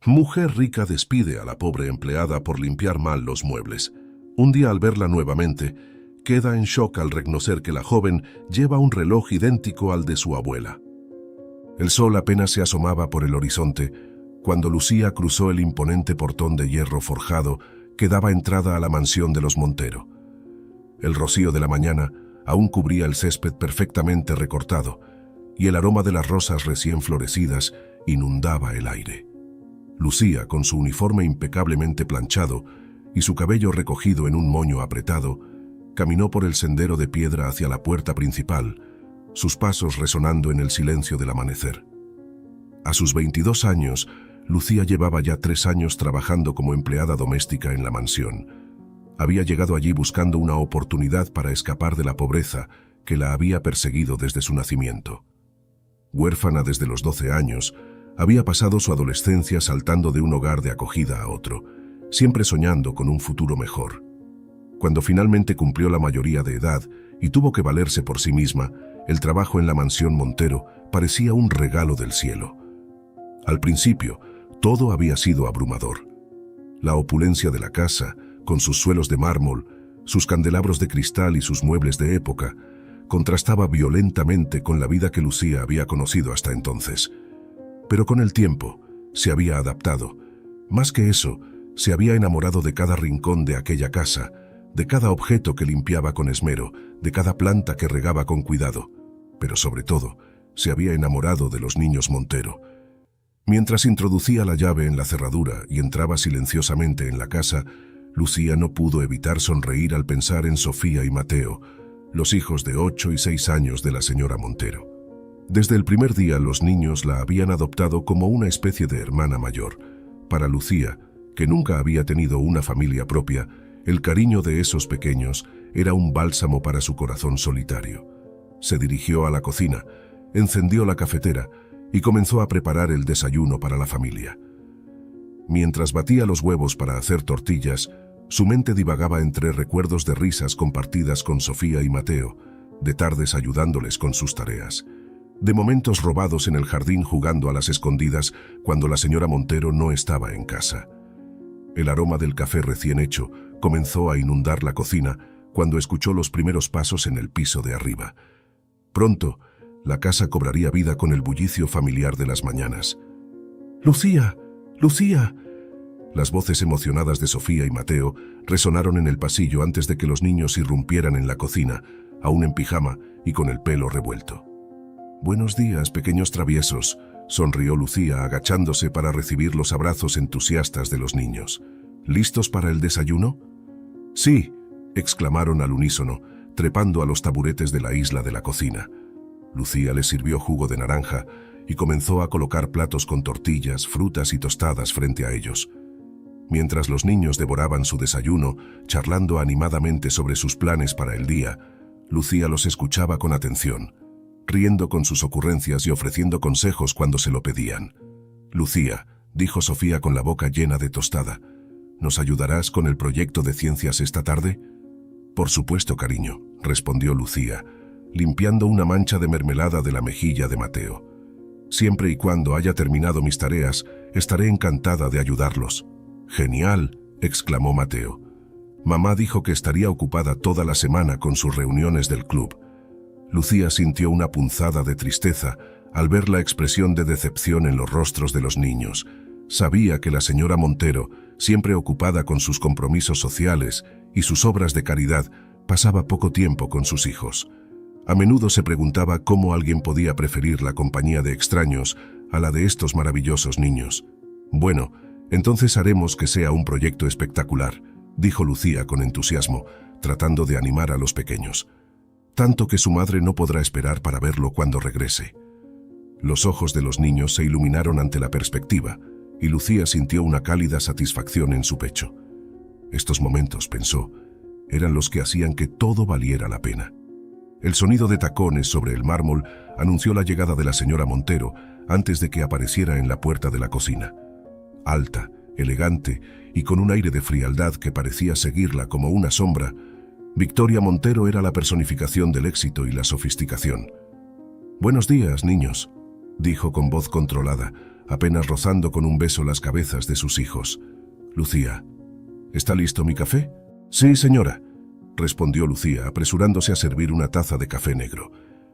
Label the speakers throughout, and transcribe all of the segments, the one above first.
Speaker 1: Mujer rica despide a la pobre empleada por limpiar mal los muebles. Un día al verla nuevamente, queda en shock al reconocer que la joven lleva un reloj idéntico al de su abuela. El sol apenas se asomaba por el horizonte cuando Lucía cruzó el imponente portón de hierro forjado que daba entrada a la mansión de los Montero. El rocío de la mañana aún cubría el césped perfectamente recortado y el aroma de las rosas recién florecidas inundaba el aire. Lucía, con su uniforme impecablemente planchado y su cabello recogido en un moño apretado, caminó por el sendero de piedra hacia la puerta principal, sus pasos resonando en el silencio del amanecer. A sus 22 años, Lucía llevaba ya 3 años trabajando como empleada doméstica en la mansión. Había llegado allí buscando una oportunidad para escapar de la pobreza que la había perseguido desde su nacimiento. Huérfana desde los 12 años, había pasado su adolescencia saltando de un hogar de acogida a otro, siempre soñando con un futuro mejor. Cuando finalmente cumplió la mayoría de edad y tuvo que valerse por sí misma, el trabajo en la mansión Montero parecía un regalo del cielo. Al principio, todo había sido abrumador. La opulencia de la casa, con sus suelos de mármol, sus candelabros de cristal y sus muebles de época, contrastaba violentamente con la vida que Lucía había conocido hasta entonces. Pero con el tiempo, se había adaptado. Más que eso, se había enamorado de cada rincón de aquella casa, de cada objeto que limpiaba con esmero, de cada planta que regaba con cuidado. Pero sobre todo, se había enamorado de los niños Montero. Mientras introducía la llave en la cerradura y entraba silenciosamente en la casa, Lucía no pudo evitar sonreír al pensar en Sofía y Mateo, los hijos de 8 y 6 años de la señora Montero. Desde el primer día los niños la habían adoptado como una especie de hermana mayor. Para Lucía, que nunca había tenido una familia propia, el cariño de esos pequeños era un bálsamo para su corazón solitario. Se dirigió a la cocina, encendió la cafetera y comenzó a preparar el desayuno para la familia. Mientras batía los huevos para hacer tortillas, su mente divagaba entre recuerdos de risas compartidas con Sofía y Mateo, de tardes ayudándoles con sus tareas, de momentos robados en el jardín jugando a las escondidas cuando la señora Montero no estaba en casa. El aroma del café recién hecho comenzó a inundar la cocina cuando escuchó los primeros pasos en el piso de arriba. Pronto, la casa cobraría vida con el bullicio familiar de las mañanas. ¡Lucía! ¡Lucía! Las voces emocionadas de Sofía y Mateo resonaron en el pasillo antes de que los niños irrumpieran en la cocina, aún en pijama y con el pelo revuelto. «Buenos días, pequeños traviesos», sonrió Lucía agachándose para recibir los abrazos entusiastas de los niños. «¿Listos para el desayuno?» «Sí», exclamaron al unísono, trepando a los taburetes de la isla de la cocina. Lucía les sirvió jugo de naranja y comenzó a colocar platos con tortillas, frutas y tostadas frente a ellos. Mientras los niños devoraban su desayuno, charlando animadamente sobre sus planes para el día, Lucía los escuchaba con atención, riendo con sus ocurrencias y ofreciendo consejos cuando se lo pedían. «Lucía», dijo Sofía con la boca llena de tostada, «¿nos ayudarás con el proyecto de ciencias esta tarde?» «Por supuesto, cariño», respondió Lucía, limpiando una mancha de mermelada de la mejilla de Mateo. «Siempre y cuando haya terminado mis tareas, estaré encantada de ayudarlos». «Genial», exclamó Mateo. «Mamá dijo que estaría ocupada toda la semana con sus reuniones del club». Lucía sintió una punzada de tristeza al ver la expresión de decepción en los rostros de los niños. Sabía que la señora Montero, siempre ocupada con sus compromisos sociales y sus obras de caridad, pasaba poco tiempo con sus hijos. A menudo se preguntaba cómo alguien podía preferir la compañía de extraños a la de estos maravillosos niños. «Bueno, entonces haremos que sea un proyecto espectacular», dijo Lucía con entusiasmo, tratando de animar a los pequeños. «Tanto que su madre no podrá esperar para verlo cuando regrese». Los ojos de los niños se iluminaron ante la perspectiva, y Lucía sintió una cálida satisfacción en su pecho. Estos momentos, pensó, eran los que hacían que todo valiera la pena. El sonido de tacones sobre el mármol anunció la llegada de la señora Montero antes de que apareciera en la puerta de la cocina. Alta, elegante y con un aire de frialdad que parecía seguirla como una sombra, Victoria Montero era la personificación del éxito y la sofisticación. «Buenos días, niños», dijo con voz controlada, apenas rozando con un beso las cabezas de sus hijos. «Lucía, ¿está listo mi café?» «Sí, señora», respondió Lucía, apresurándose a servir una taza de café negro.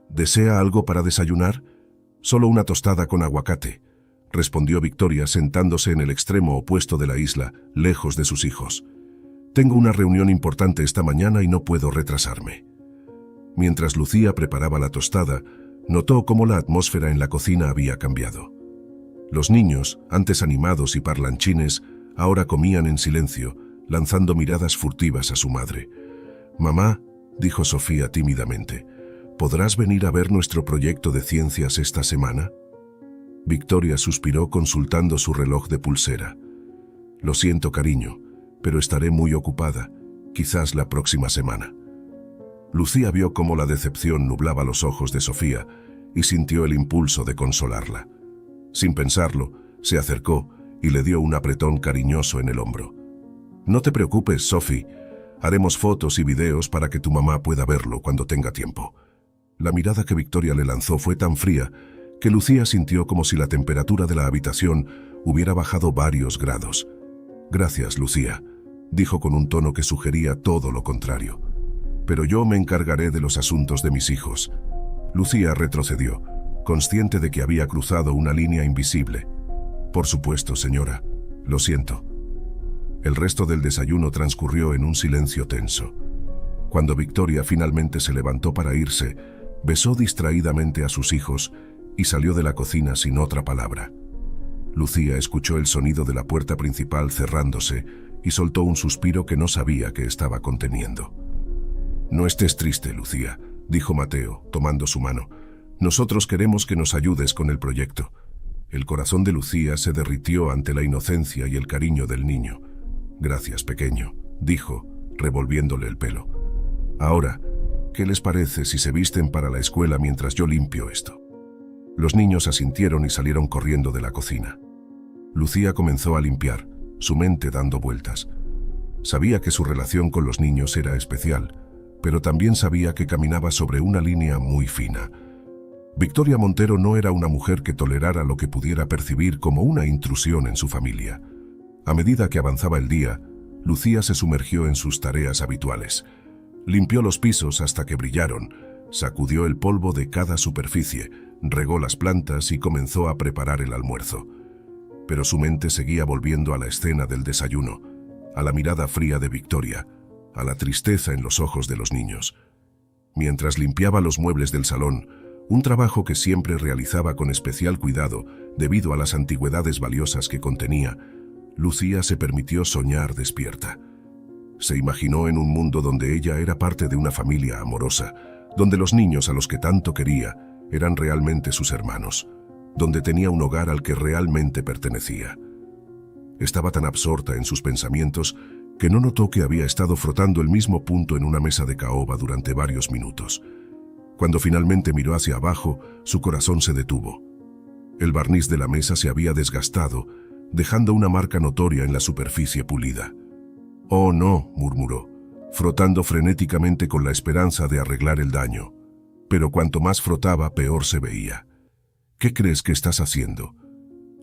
Speaker 1: «¿Desea algo para desayunar?» «Solo una tostada con aguacate», respondió Victoria, sentándose en el extremo opuesto de la isla, lejos de sus hijos. «Tengo una reunión importante esta mañana y no puedo retrasarme». Mientras Lucía preparaba la tostada, notó cómo la atmósfera en la cocina había cambiado. Los niños, antes animados y parlanchines, ahora comían en silencio, lanzando miradas furtivas a su madre. «Mamá», dijo Sofía tímidamente, «¿podrás venir a ver nuestro proyecto de ciencias esta semana?» Victoria suspiró consultando su reloj de pulsera. «Lo siento, cariño, pero estaré muy ocupada, quizás la próxima semana». Lucía vio cómo la decepción nublaba los ojos de Sofía y sintió el impulso de consolarla. Sin pensarlo, se acercó y le dio un apretón cariñoso en el hombro. «No te preocupes, Sophie. Haremos fotos y videos para que tu mamá pueda verlo cuando tenga tiempo». La mirada que Victoria le lanzó fue tan fría que Lucía sintió como si la temperatura de la habitación hubiera bajado varios grados. «Gracias, Lucía», dijo con un tono que sugería todo lo contrario. «Pero yo me encargaré de los asuntos de mis hijos». Lucía retrocedió, consciente de que había cruzado una línea invisible. «Por supuesto, señora. Lo siento». El resto del desayuno transcurrió en un silencio tenso. Cuando Victoria finalmente se levantó para irse, besó distraídamente a sus hijos y salió de la cocina sin otra palabra. Lucía escuchó el sonido de la puerta principal cerrándose y soltó un suspiro que no sabía que estaba conteniendo. «No estés triste, Lucía», dijo Mateo, tomando su mano. «Nosotros queremos que nos ayudes con el proyecto». El corazón de Lucía se derritió ante la inocencia y el cariño del niño. «Gracias, pequeño», dijo, revolviéndole el pelo. «Ahora, ¿qué les parece si se visten para la escuela mientras yo limpio esto?» Los niños asintieron y salieron corriendo de la cocina. Lucía comenzó a limpiar, su mente dando vueltas. Sabía que su relación con los niños era especial, pero también sabía que caminaba sobre una línea muy fina. Victoria Montero no era una mujer que tolerara lo que pudiera percibir como una intrusión en su familia. A medida que avanzaba el día, Lucía se sumergió en sus tareas habituales. Limpió los pisos hasta que brillaron, sacudió el polvo de cada superficie, regó las plantas y comenzó a preparar el almuerzo. Pero su mente seguía volviendo a la escena del desayuno, a la mirada fría de Victoria, a la tristeza en los ojos de los niños. Mientras limpiaba los muebles del salón, un trabajo que siempre realizaba con especial cuidado debido a las antigüedades valiosas que contenía, Lucía se permitió soñar despierta. Se imaginó en un mundo donde ella era parte de una familia amorosa, donde los niños a los que tanto quería eran realmente sus hermanos, donde tenía un hogar al que realmente pertenecía. Estaba tan absorta en sus pensamientos que no notó que había estado frotando el mismo punto en una mesa de caoba durante varios minutos. Cuando finalmente miró hacia abajo, su corazón se detuvo. El barniz de la mesa se había desgastado, dejando una marca notoria en la superficie pulida. «Oh, no», murmuró, frotando frenéticamente con la esperanza de arreglar el daño. Pero cuanto más frotaba, peor se veía. «¿Qué crees que estás haciendo?»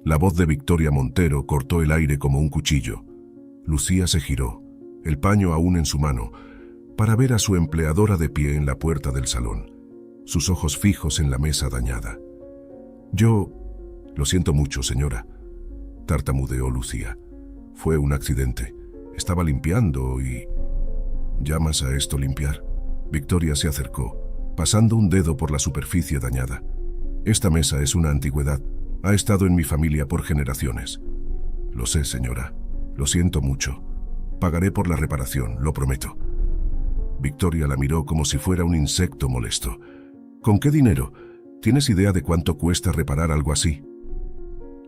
Speaker 1: La voz de Victoria Montero cortó el aire como un cuchillo. Lucía se giró, el paño aún en su mano, para ver a su empleadora de pie en la puerta del salón, sus ojos fijos en la mesa dañada. «Yo... Lo siento mucho, señora», tartamudeó Lucía. «Fue un accidente. Estaba limpiando y...» «¿Llamas a esto limpiar?» Victoria se acercó, pasando un dedo por la superficie dañada. «Esta mesa es una antigüedad. Ha estado en mi familia por generaciones». «Lo sé, señora. Lo siento mucho. Pagaré por la reparación, lo prometo». Victoria la miró como si fuera un insecto molesto. «¿Con qué dinero? ¿Tienes idea de cuánto cuesta reparar algo así?»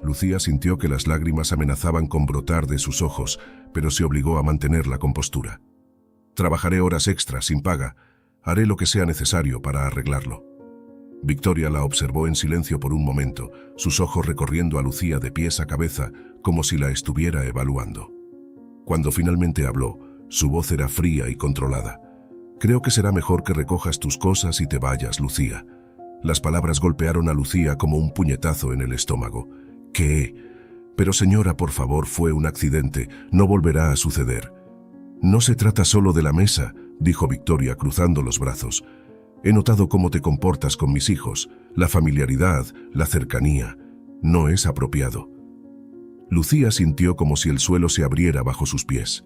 Speaker 1: Lucía sintió que las lágrimas amenazaban con brotar de sus ojos, pero se obligó a mantener la compostura. «Trabajaré horas extras sin paga. Haré lo que sea necesario para arreglarlo». Victoria la observó en silencio por un momento, sus ojos recorriendo a Lucía de pies a cabeza, como si la estuviera evaluando. Cuando finalmente habló, su voz era fría y controlada. «Creo que será mejor que recojas tus cosas y te vayas, Lucía». Las palabras golpearon a Lucía como un puñetazo en el estómago. ¿Qué? Pero señora, por favor, fue un accidente, no volverá a suceder. No se trata solo de la mesa, dijo Victoria cruzando los brazos. He notado cómo te comportas con mis hijos, la familiaridad, la cercanía. No es apropiado. Lucía sintió como si el suelo se abriera bajo sus pies.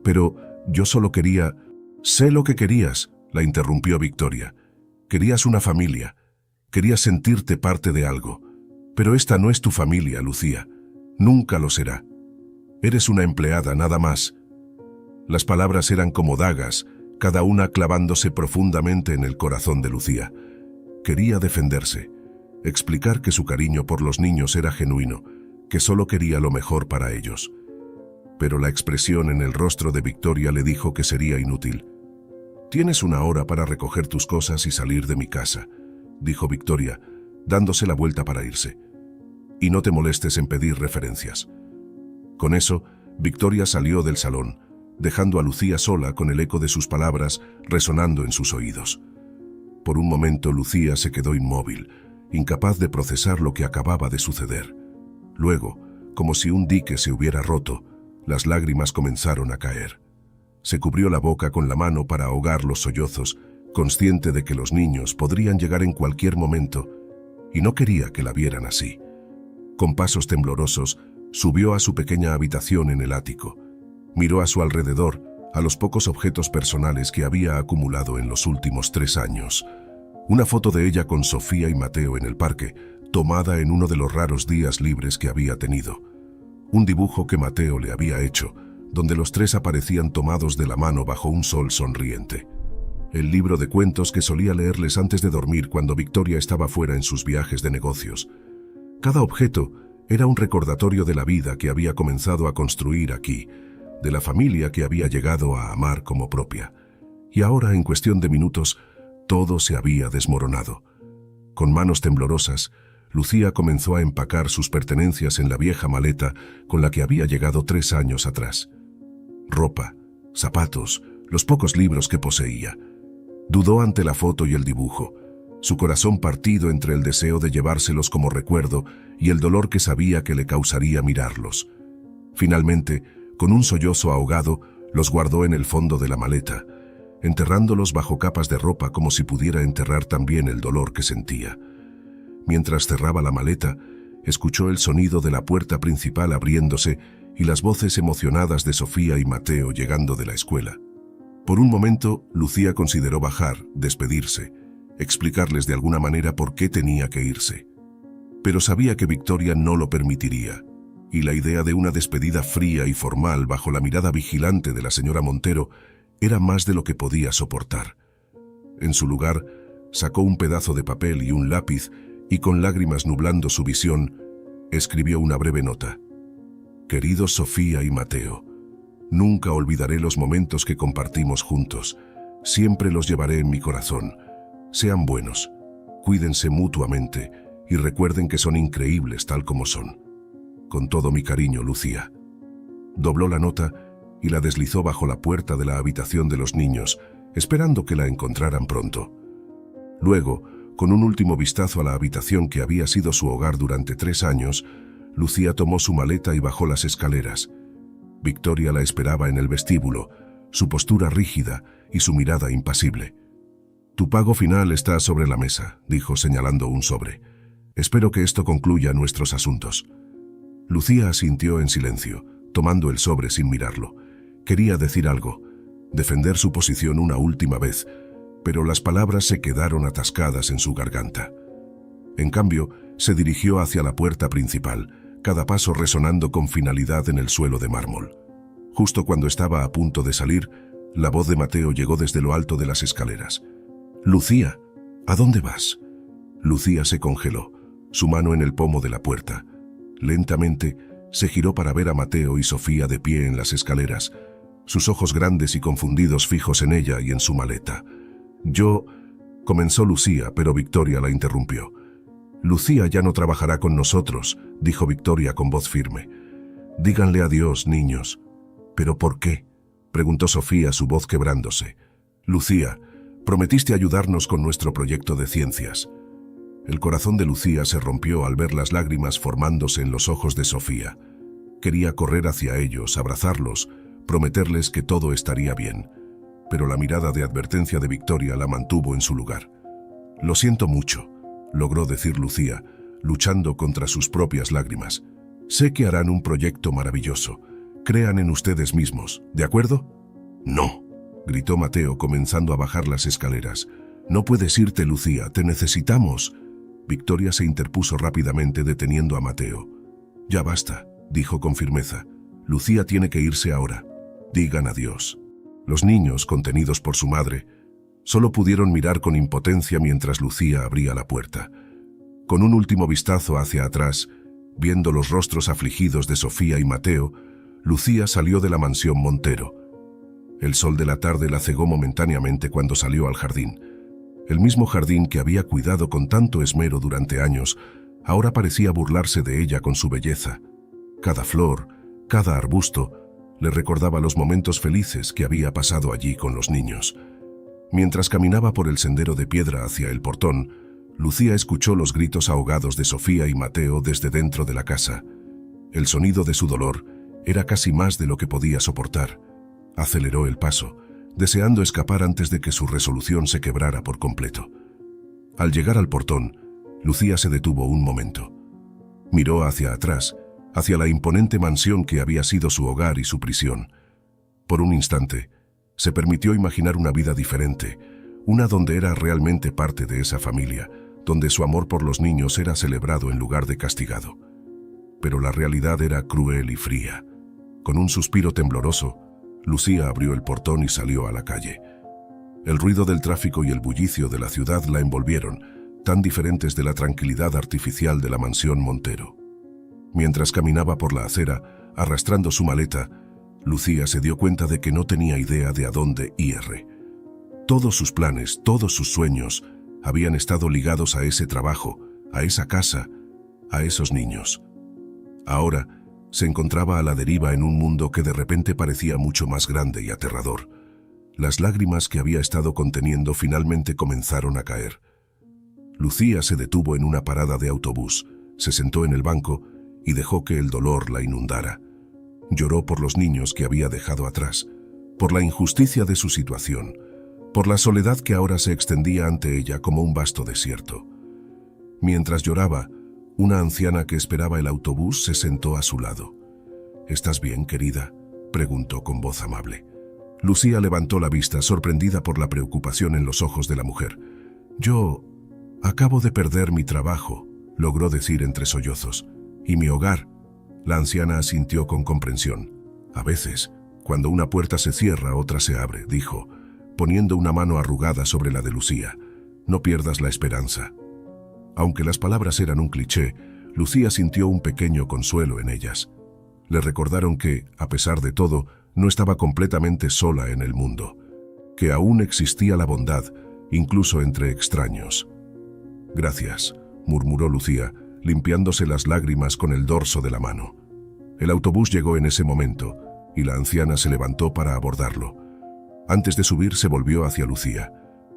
Speaker 1: Pero yo solo quería... Sé lo que querías, la interrumpió Victoria. Querías una familia. Querías sentirte parte de algo. Pero esta no es tu familia, Lucía. Nunca lo será. Eres una empleada, nada más. Las palabras eran como dagas, cada una clavándose profundamente en el corazón de Lucía. Quería defenderse, explicar que su cariño por los niños era genuino, que solo quería lo mejor para ellos. Pero la expresión en el rostro de Victoria le dijo que sería inútil. «Tienes una hora para recoger tus cosas y salir de mi casa», dijo Victoria, dándose la vuelta para irse. «Y no te molestes en pedir referencias». Con eso, Victoria salió del salón, dejando a Lucía sola con el eco de sus palabras resonando en sus oídos. Por un momento Lucía se quedó inmóvil, incapaz de procesar lo que acababa de suceder. Luego, como si un dique se hubiera roto, las lágrimas comenzaron a caer. Se cubrió la boca con la mano para ahogar los sollozos, consciente de que los niños podrían llegar en cualquier momento, y no quería que la vieran así. Con pasos temblorosos, subió a su pequeña habitación en el ático. Miró a su alrededor, a los pocos objetos personales que había acumulado en los últimos 3 años. Una foto de ella con Sofía y Mateo en el parque, tomada en uno de los raros días libres que había tenido. Un dibujo que Mateo le había hecho, donde los 3 aparecían tomados de la mano bajo un sol sonriente. El libro de cuentos que solía leerles antes de dormir cuando Victoria estaba fuera en sus viajes de negocios. Cada objeto era un recordatorio de la vida que había comenzado a construir aquí, de la familia que había llegado a amar como propia. Y ahora, en cuestión de minutos, todo se había desmoronado. Con manos temblorosas, Lucía comenzó a empacar sus pertenencias en la vieja maleta con la que había llegado 3 años atrás. Ropa, zapatos, los pocos libros que poseía. Dudó ante la foto y el dibujo, su corazón partido entre el deseo de llevárselos como recuerdo y el dolor que sabía que le causaría mirarlos. Finalmente, con un sollozo ahogado, los guardó en el fondo de la maleta, enterrándolos bajo capas de ropa como si pudiera enterrar también el dolor que sentía. Mientras cerraba la maleta, escuchó el sonido de la puerta principal abriéndose y las voces emocionadas de Sofía y Mateo llegando de la escuela. Por un momento, Lucía consideró bajar, despedirse, explicarles de alguna manera por qué tenía que irse. Pero sabía que Victoria no lo permitiría, y la idea de una despedida fría y formal bajo la mirada vigilante de la señora Montero era más de lo que podía soportar. En su lugar, sacó un pedazo de papel y un lápiz y con lágrimas nublando su visión, escribió una breve nota. «Queridos Sofía y Mateo, nunca olvidaré los momentos que compartimos juntos. Siempre los llevaré en mi corazón. Sean buenos, cuídense mutuamente y recuerden que son increíbles tal como son. Con todo mi cariño, Lucía». Dobló la nota y la deslizó bajo la puerta de la habitación de los niños, esperando que la encontraran pronto. Luego, con un último vistazo a la habitación que había sido su hogar durante 3 años, Lucía tomó su maleta y bajó las escaleras. Victoria la esperaba en el vestíbulo, su postura rígida y su mirada impasible. «Tu pago final está sobre la mesa», dijo señalando un sobre. «Espero que esto concluya nuestros asuntos». Lucía asintió en silencio, tomando el sobre sin mirarlo. Quería decir algo, defender su posición una última vez, pero las palabras se quedaron atascadas en su garganta. En cambio, se dirigió hacia la puerta principal, cada paso resonando con finalidad en el suelo de mármol. Justo cuando estaba a punto de salir, la voz de Mateo llegó desde lo alto de las escaleras. «Lucía, ¿a dónde vas?» Lucía se congeló, su mano en el pomo de la puerta. Lentamente, se giró para ver a Mateo y Sofía de pie en las escaleras, sus ojos grandes y confundidos fijos en ella y en su maleta. «Yo...» comenzó Lucía, pero Victoria la interrumpió. «Lucía ya no trabajará con nosotros», dijo Victoria con voz firme. «Díganle adiós, niños». «¿Pero por qué?», preguntó Sofía, su voz quebrándose. «Lucía, prometiste ayudarnos con nuestro proyecto de ciencias». El corazón de Lucía se rompió al ver las lágrimas formándose en los ojos de Sofía. Quería correr hacia ellos, abrazarlos, prometerles que todo estaría bien, pero la mirada de advertencia de Victoria la mantuvo en su lugar. «Lo siento mucho», logró decir Lucía, luchando contra sus propias lágrimas. «Sé que harán un proyecto maravilloso. Crean en ustedes mismos, ¿de acuerdo?» «No», gritó Mateo, comenzando a bajar las escaleras. «No puedes irte, Lucía, te necesitamos». Victoria se interpuso rápidamente, deteniendo a Mateo. «Ya basta», dijo con firmeza. «Lucía tiene que irse ahora. Digan adiós». Los niños, contenidos por su madre, solo pudieron mirar con impotencia mientras Lucía abría la puerta. Con un último vistazo hacia atrás, viendo los rostros afligidos de Sofía y Mateo, Lucía salió de la mansión Montero. El sol de la tarde la cegó momentáneamente cuando salió al jardín. El mismo jardín que había cuidado con tanto esmero durante años, ahora parecía burlarse de ella con su belleza. Cada flor, cada arbusto, le recordaba los momentos felices que había pasado allí con los niños. Mientras caminaba por el sendero de piedra hacia el portón, Lucía escuchó los gritos ahogados de Sofía y Mateo desde dentro de la casa. El sonido de su dolor era casi más de lo que podía soportar. Aceleró el paso, deseando escapar antes de que su resolución se quebrara por completo. Al llegar al portón, Lucía se detuvo un momento. Miró hacia atrás, hacia la imponente mansión que había sido su hogar y su prisión. Por un instante, se permitió imaginar una vida diferente, una donde era realmente parte de esa familia, donde su amor por los niños era celebrado en lugar de castigado. Pero la realidad era cruel y fría. Con un suspiro tembloroso, Lucía abrió el portón y salió a la calle. El ruido del tráfico y el bullicio de la ciudad la envolvieron, tan diferentes de la tranquilidad artificial de la mansión Montero. Mientras caminaba por la acera, arrastrando su maleta, Lucía se dio cuenta de que no tenía idea de a dónde ir. Todos sus planes, todos sus sueños, habían estado ligados a ese trabajo, a esa casa, a esos niños. Ahora, se encontraba a la deriva en un mundo que de repente parecía mucho más grande y aterrador. Las lágrimas que había estado conteniendo finalmente comenzaron a caer. Lucía se detuvo en una parada de autobús, se sentó en el banco y dejó que el dolor la inundara. Lloró por los niños que había dejado atrás, por la injusticia de su situación, por la soledad que ahora se extendía ante ella como un vasto desierto. Mientras lloraba, una anciana que esperaba el autobús se sentó a su lado. «¿Estás bien, querida?», preguntó con voz amable. Lucía levantó la vista, sorprendida por la preocupación en los ojos de la mujer. «Yo acabo de perder mi trabajo», logró decir entre sollozos. «Y mi hogar». La anciana asintió con comprensión. «A veces, cuando una puerta se cierra, otra se abre», dijo, poniendo una mano arrugada sobre la de Lucía. «No pierdas la esperanza». Aunque las palabras eran un cliché, Lucía sintió un pequeño consuelo en ellas. Le recordaron que, a pesar de todo, no estaba completamente sola en el mundo, que aún existía la bondad, incluso entre extraños. «Gracias», murmuró Lucía, limpiándose las lágrimas con el dorso de la mano. El autobús llegó en ese momento, y la anciana se levantó para abordarlo. Antes de subir, se volvió hacia Lucía.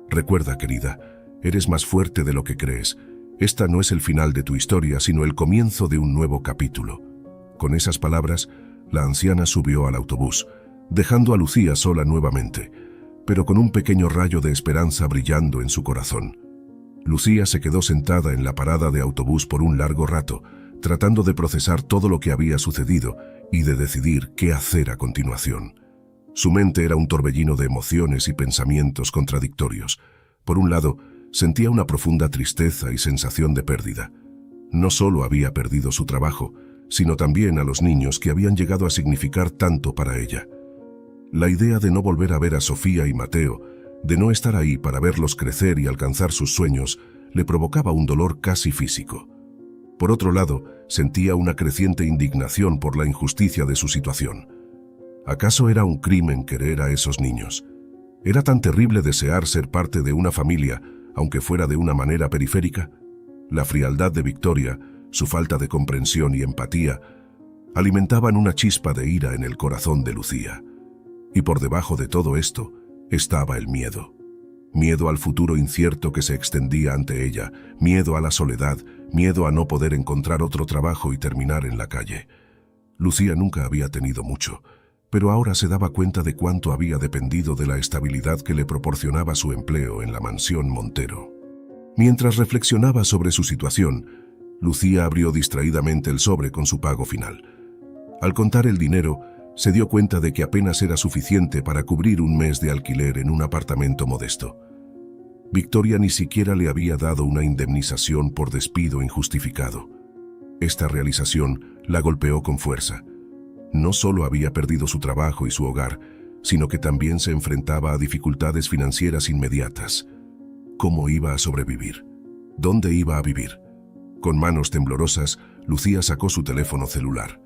Speaker 1: «Recuerda, querida, eres más fuerte de lo que crees. Esta no es el final de tu historia, sino el comienzo de un nuevo capítulo». Con esas palabras, la anciana subió al autobús, dejando a Lucía sola nuevamente, pero con un pequeño rayo de esperanza brillando en su corazón. Lucía se quedó sentada en la parada de autobús por un largo rato, tratando de procesar todo lo que había sucedido y de decidir qué hacer a continuación. Su mente era un torbellino de emociones y pensamientos contradictorios. Por un lado, sentía una profunda tristeza y sensación de pérdida. No solo había perdido su trabajo, sino también a los niños que habían llegado a significar tanto para ella. La idea de no volver a ver a Sofía y Mateo, de no estar ahí para verlos crecer y alcanzar sus sueños, le provocaba un dolor casi físico. Por otro lado, sentía una creciente indignación por la injusticia de su situación. ¿Acaso era un crimen querer a esos niños? ¿Era tan terrible desear ser parte de una familia, aunque fuera de una manera periférica? La frialdad de Victoria, su falta de comprensión y empatía, alimentaban una chispa de ira en el corazón de Lucía. Y por debajo de todo esto, estaba el miedo. miedo al futuro incierto que se extendía ante ella, miedo a la soledad, miedo a no poder encontrar otro trabajo y terminar en la calle. Lucía nunca había tenido mucho, pero ahora se daba cuenta de cuánto había dependido de la estabilidad que le proporcionaba su empleo en la mansión Montero. Mientras reflexionaba sobre su situación, Lucía abrió distraídamente el sobre con su pago final. Al contar el dinero, se dio cuenta de que apenas era suficiente para cubrir un mes de alquiler en un apartamento modesto. Victoria ni siquiera le había dado una indemnización por despido injustificado. Esta realización la golpeó con fuerza. No solo había perdido su trabajo y su hogar, sino que también se enfrentaba a dificultades financieras inmediatas. ¿Cómo iba a sobrevivir? ¿Dónde iba a vivir? Con manos temblorosas, Lucía sacó su teléfono celular.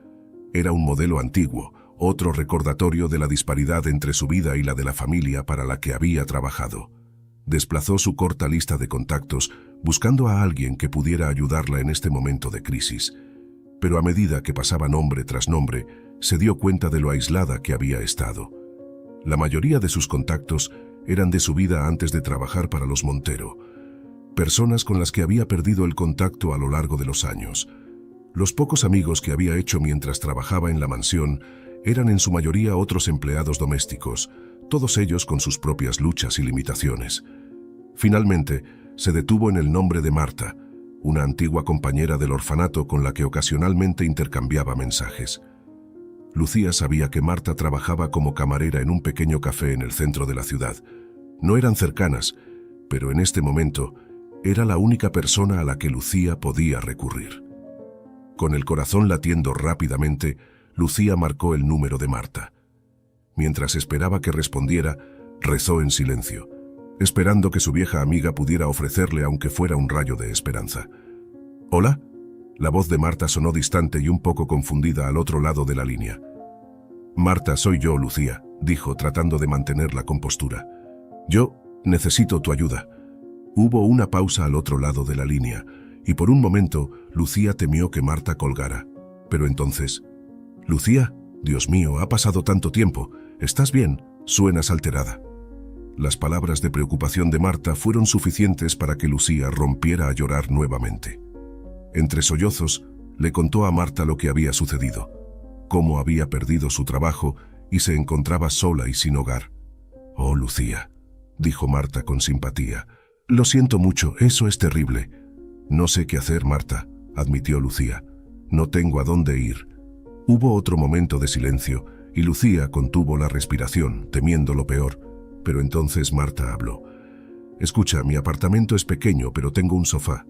Speaker 1: Era un modelo antiguo, otro recordatorio de la disparidad entre su vida y la de la familia para la que había trabajado. Desplazó su corta lista de contactos, buscando a alguien que pudiera ayudarla en este momento de crisis. Pero a medida que pasaba nombre tras nombre, se dio cuenta de lo aislada que había estado. La mayoría de sus contactos eran de su vida antes de trabajar para los Montero, personas con las que había perdido el contacto a lo largo de los años. Los pocos amigos que había hecho mientras trabajaba en la mansión eran en su mayoría otros empleados domésticos, todos ellos con sus propias luchas y limitaciones. Finalmente, se detuvo en el nombre de Marta, una antigua compañera del orfanato con la que ocasionalmente intercambiaba mensajes. Lucía sabía que Marta trabajaba como camarera en un pequeño café en el centro de la ciudad. No eran cercanas, pero en este momento era la única persona a la que Lucía podía recurrir. Con el corazón latiendo rápidamente, Lucía marcó el número de Marta. Mientras esperaba que respondiera, rezó en silencio, esperando que su vieja amiga pudiera ofrecerle aunque fuera un rayo de esperanza. ¿Hola? La voz de Marta sonó distante y un poco confundida al otro lado de la línea. Marta, soy yo, Lucía, dijo tratando de mantener la compostura. Yo necesito tu ayuda. Hubo una pausa al otro lado de la línea, y por un momento Lucía temió que Marta colgara. Pero entonces... Lucía, Dios mío, ha pasado tanto tiempo. ¿Estás bien? Suenas alterada. Las palabras de preocupación de Marta fueron suficientes para que Lucía rompiera a llorar nuevamente. Entre sollozos, le contó a Marta lo que había sucedido, cómo había perdido su trabajo y se encontraba sola y sin hogar. «Oh, Lucía», dijo Marta con simpatía, «lo siento mucho, eso es terrible». «No sé qué hacer, Marta», admitió Lucía. «No tengo a dónde ir». Hubo otro momento de silencio y Lucía contuvo la respiración, temiendo lo peor. Pero entonces Marta habló. «Escucha, mi apartamento es pequeño, pero tengo un sofá.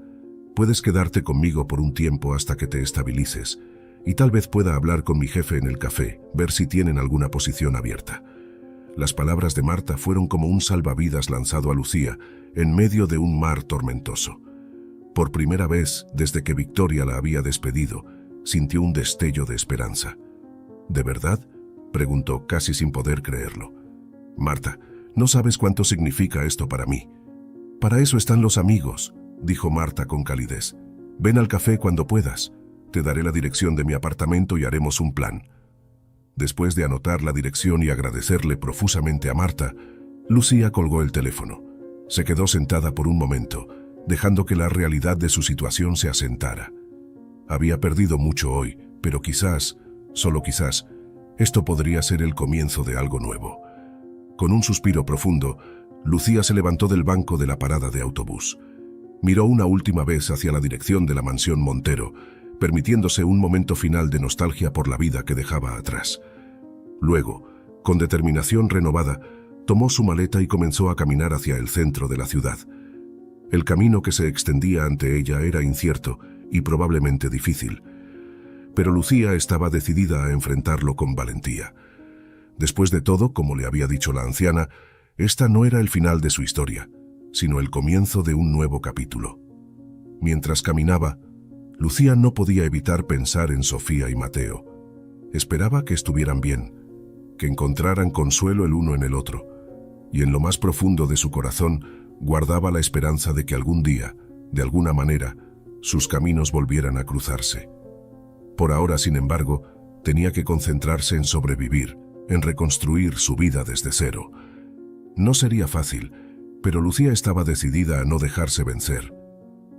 Speaker 1: Puedes quedarte conmigo por un tiempo hasta que te estabilices, y tal vez pueda hablar con mi jefe en el café, ver si tienen alguna posición abierta». Las palabras de Marta fueron como un salvavidas lanzado a Lucía en medio de un mar tormentoso. Por primera vez, desde que Victoria la había despedido, sintió un destello de esperanza. «¿De verdad?», preguntó casi sin poder creerlo. «Marta, no sabes cuánto significa esto para mí». «Para eso están los amigos», dijo Marta con calidez. «Ven al café cuando puedas. Te daré la dirección de mi apartamento y haremos un plan». Después de anotar la dirección y agradecerle profusamente a Marta, Lucía colgó el teléfono. Se quedó sentada por un momento, dejando que la realidad de su situación se asentara. Había perdido mucho hoy, pero quizás, solo quizás, esto podría ser el comienzo de algo nuevo. Con un suspiro profundo, Lucía se levantó del banco de la parada de autobús. Miró una última vez hacia la dirección de la mansión Montero, permitiéndose un momento final de nostalgia por la vida que dejaba atrás. Luego, con determinación renovada, tomó su maleta y comenzó a caminar hacia el centro de la ciudad. El camino que se extendía ante ella era incierto y probablemente difícil, pero Lucía estaba decidida a enfrentarlo con valentía. Después de todo, como le había dicho la anciana, esta no era el final de su historia, sino el comienzo de un nuevo capítulo. Mientras caminaba, Lucía no podía evitar pensar en Sofía y Mateo. Esperaba que estuvieran bien, que encontraran consuelo el uno en el otro, y en lo más profundo de su corazón guardaba la esperanza de que algún día, de alguna manera, sus caminos volvieran a cruzarse. Por ahora, sin embargo, tenía que concentrarse en sobrevivir, en reconstruir su vida desde cero. No sería fácil, Pero Lucía estaba decidida a no dejarse vencer.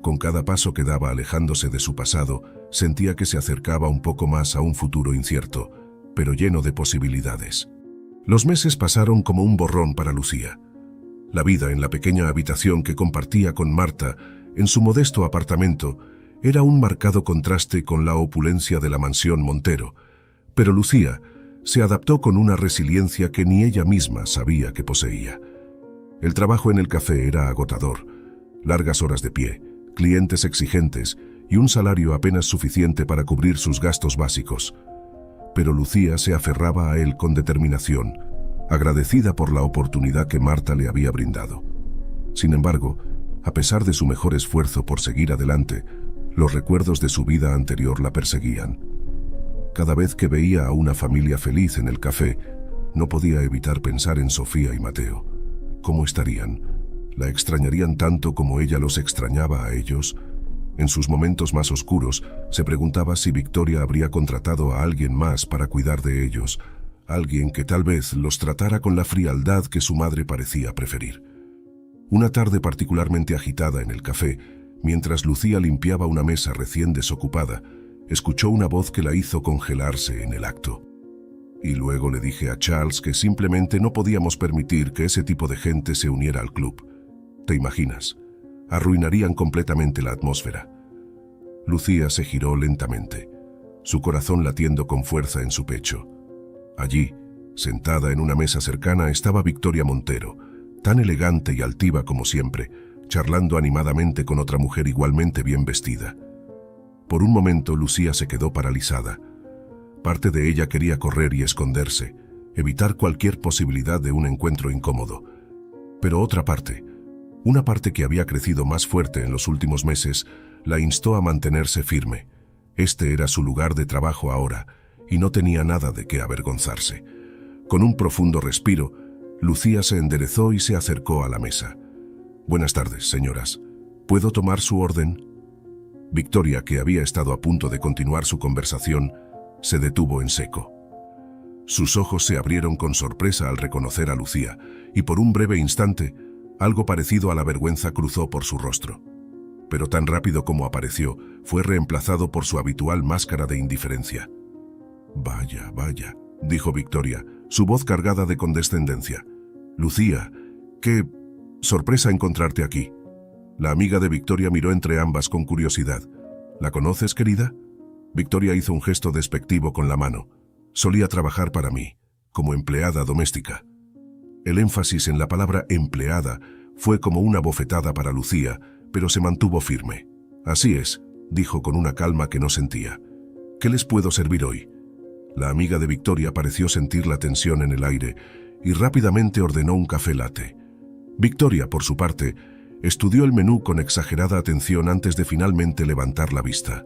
Speaker 1: Con cada paso que daba alejándose de su pasado, sentía que se acercaba un poco más a un futuro incierto, pero lleno de posibilidades. Los meses pasaron como un borrón para Lucía. La vida en la pequeña habitación que compartía con Marta, en su modesto apartamento, era un marcado contraste con la opulencia de la mansión Montero, pero Lucía se adaptó con una resiliencia que ni ella misma sabía que poseía. El trabajo en el café era agotador, largas horas de pie, clientes exigentes y un salario apenas suficiente para cubrir sus gastos básicos. Pero Lucía se aferraba a él con determinación, agradecida por la oportunidad que Marta le había brindado. Sin embargo, a pesar de su mejor esfuerzo por seguir adelante, los recuerdos de su vida anterior la perseguían. Cada vez que veía a una familia feliz en el café, no podía evitar pensar en Sofía y Mateo. ¿Cómo estarían? ¿La extrañarían tanto como ella los extrañaba a ellos? En sus momentos más oscuros, se preguntaba si Victoria habría contratado a alguien más para cuidar de ellos, alguien que tal vez los tratara con la frialdad que su madre parecía preferir. Una tarde particularmente agitada en el café, mientras Lucía limpiaba una mesa recién desocupada, escuchó una voz que la hizo congelarse en el acto. Y luego le dije a Charles que simplemente no podíamos permitir que ese tipo de gente se uniera al club. ¿Te imaginas? Arruinarían completamente la atmósfera. Lucía se giró lentamente, su corazón latiendo con fuerza en su pecho. Allí, sentada en una mesa cercana, estaba Victoria Montero, tan elegante y altiva como siempre, charlando animadamente con otra mujer igualmente bien vestida. Por un momento Lucía se quedó paralizada. Parte de ella quería correr y esconderse, evitar cualquier posibilidad de un encuentro incómodo. Pero otra parte, una parte que había crecido más fuerte en los últimos meses, la instó a mantenerse firme. Este era su lugar de trabajo ahora, y no tenía nada de qué avergonzarse. Con un profundo respiro, Lucía se enderezó y se acercó a la mesa. «Buenas tardes, señoras. ¿Puedo tomar su orden?» Victoria, que había estado a punto de continuar su conversación, se detuvo en seco. Sus ojos se abrieron con sorpresa al reconocer a Lucía, y por un breve instante, algo parecido a la vergüenza cruzó por su rostro. Pero tan rápido como apareció, fue reemplazado por su habitual máscara de indiferencia. «Vaya, vaya», dijo Victoria, su voz cargada de condescendencia. «Lucía, qué sorpresa encontrarte aquí». La amiga de Victoria miró entre ambas con curiosidad. «¿La conoces, querida?» Victoria hizo un gesto despectivo con la mano. «Solía trabajar para mí, como empleada doméstica». El énfasis en la palabra empleada fue como una bofetada para Lucía, pero se mantuvo firme. «Así es», dijo con una calma que no sentía. «¿Qué les puedo servir hoy?» La amiga de Victoria pareció sentir la tensión en el aire y rápidamente ordenó un café latte. Victoria, por su parte, estudió el menú con exagerada atención antes de finalmente levantar la vista.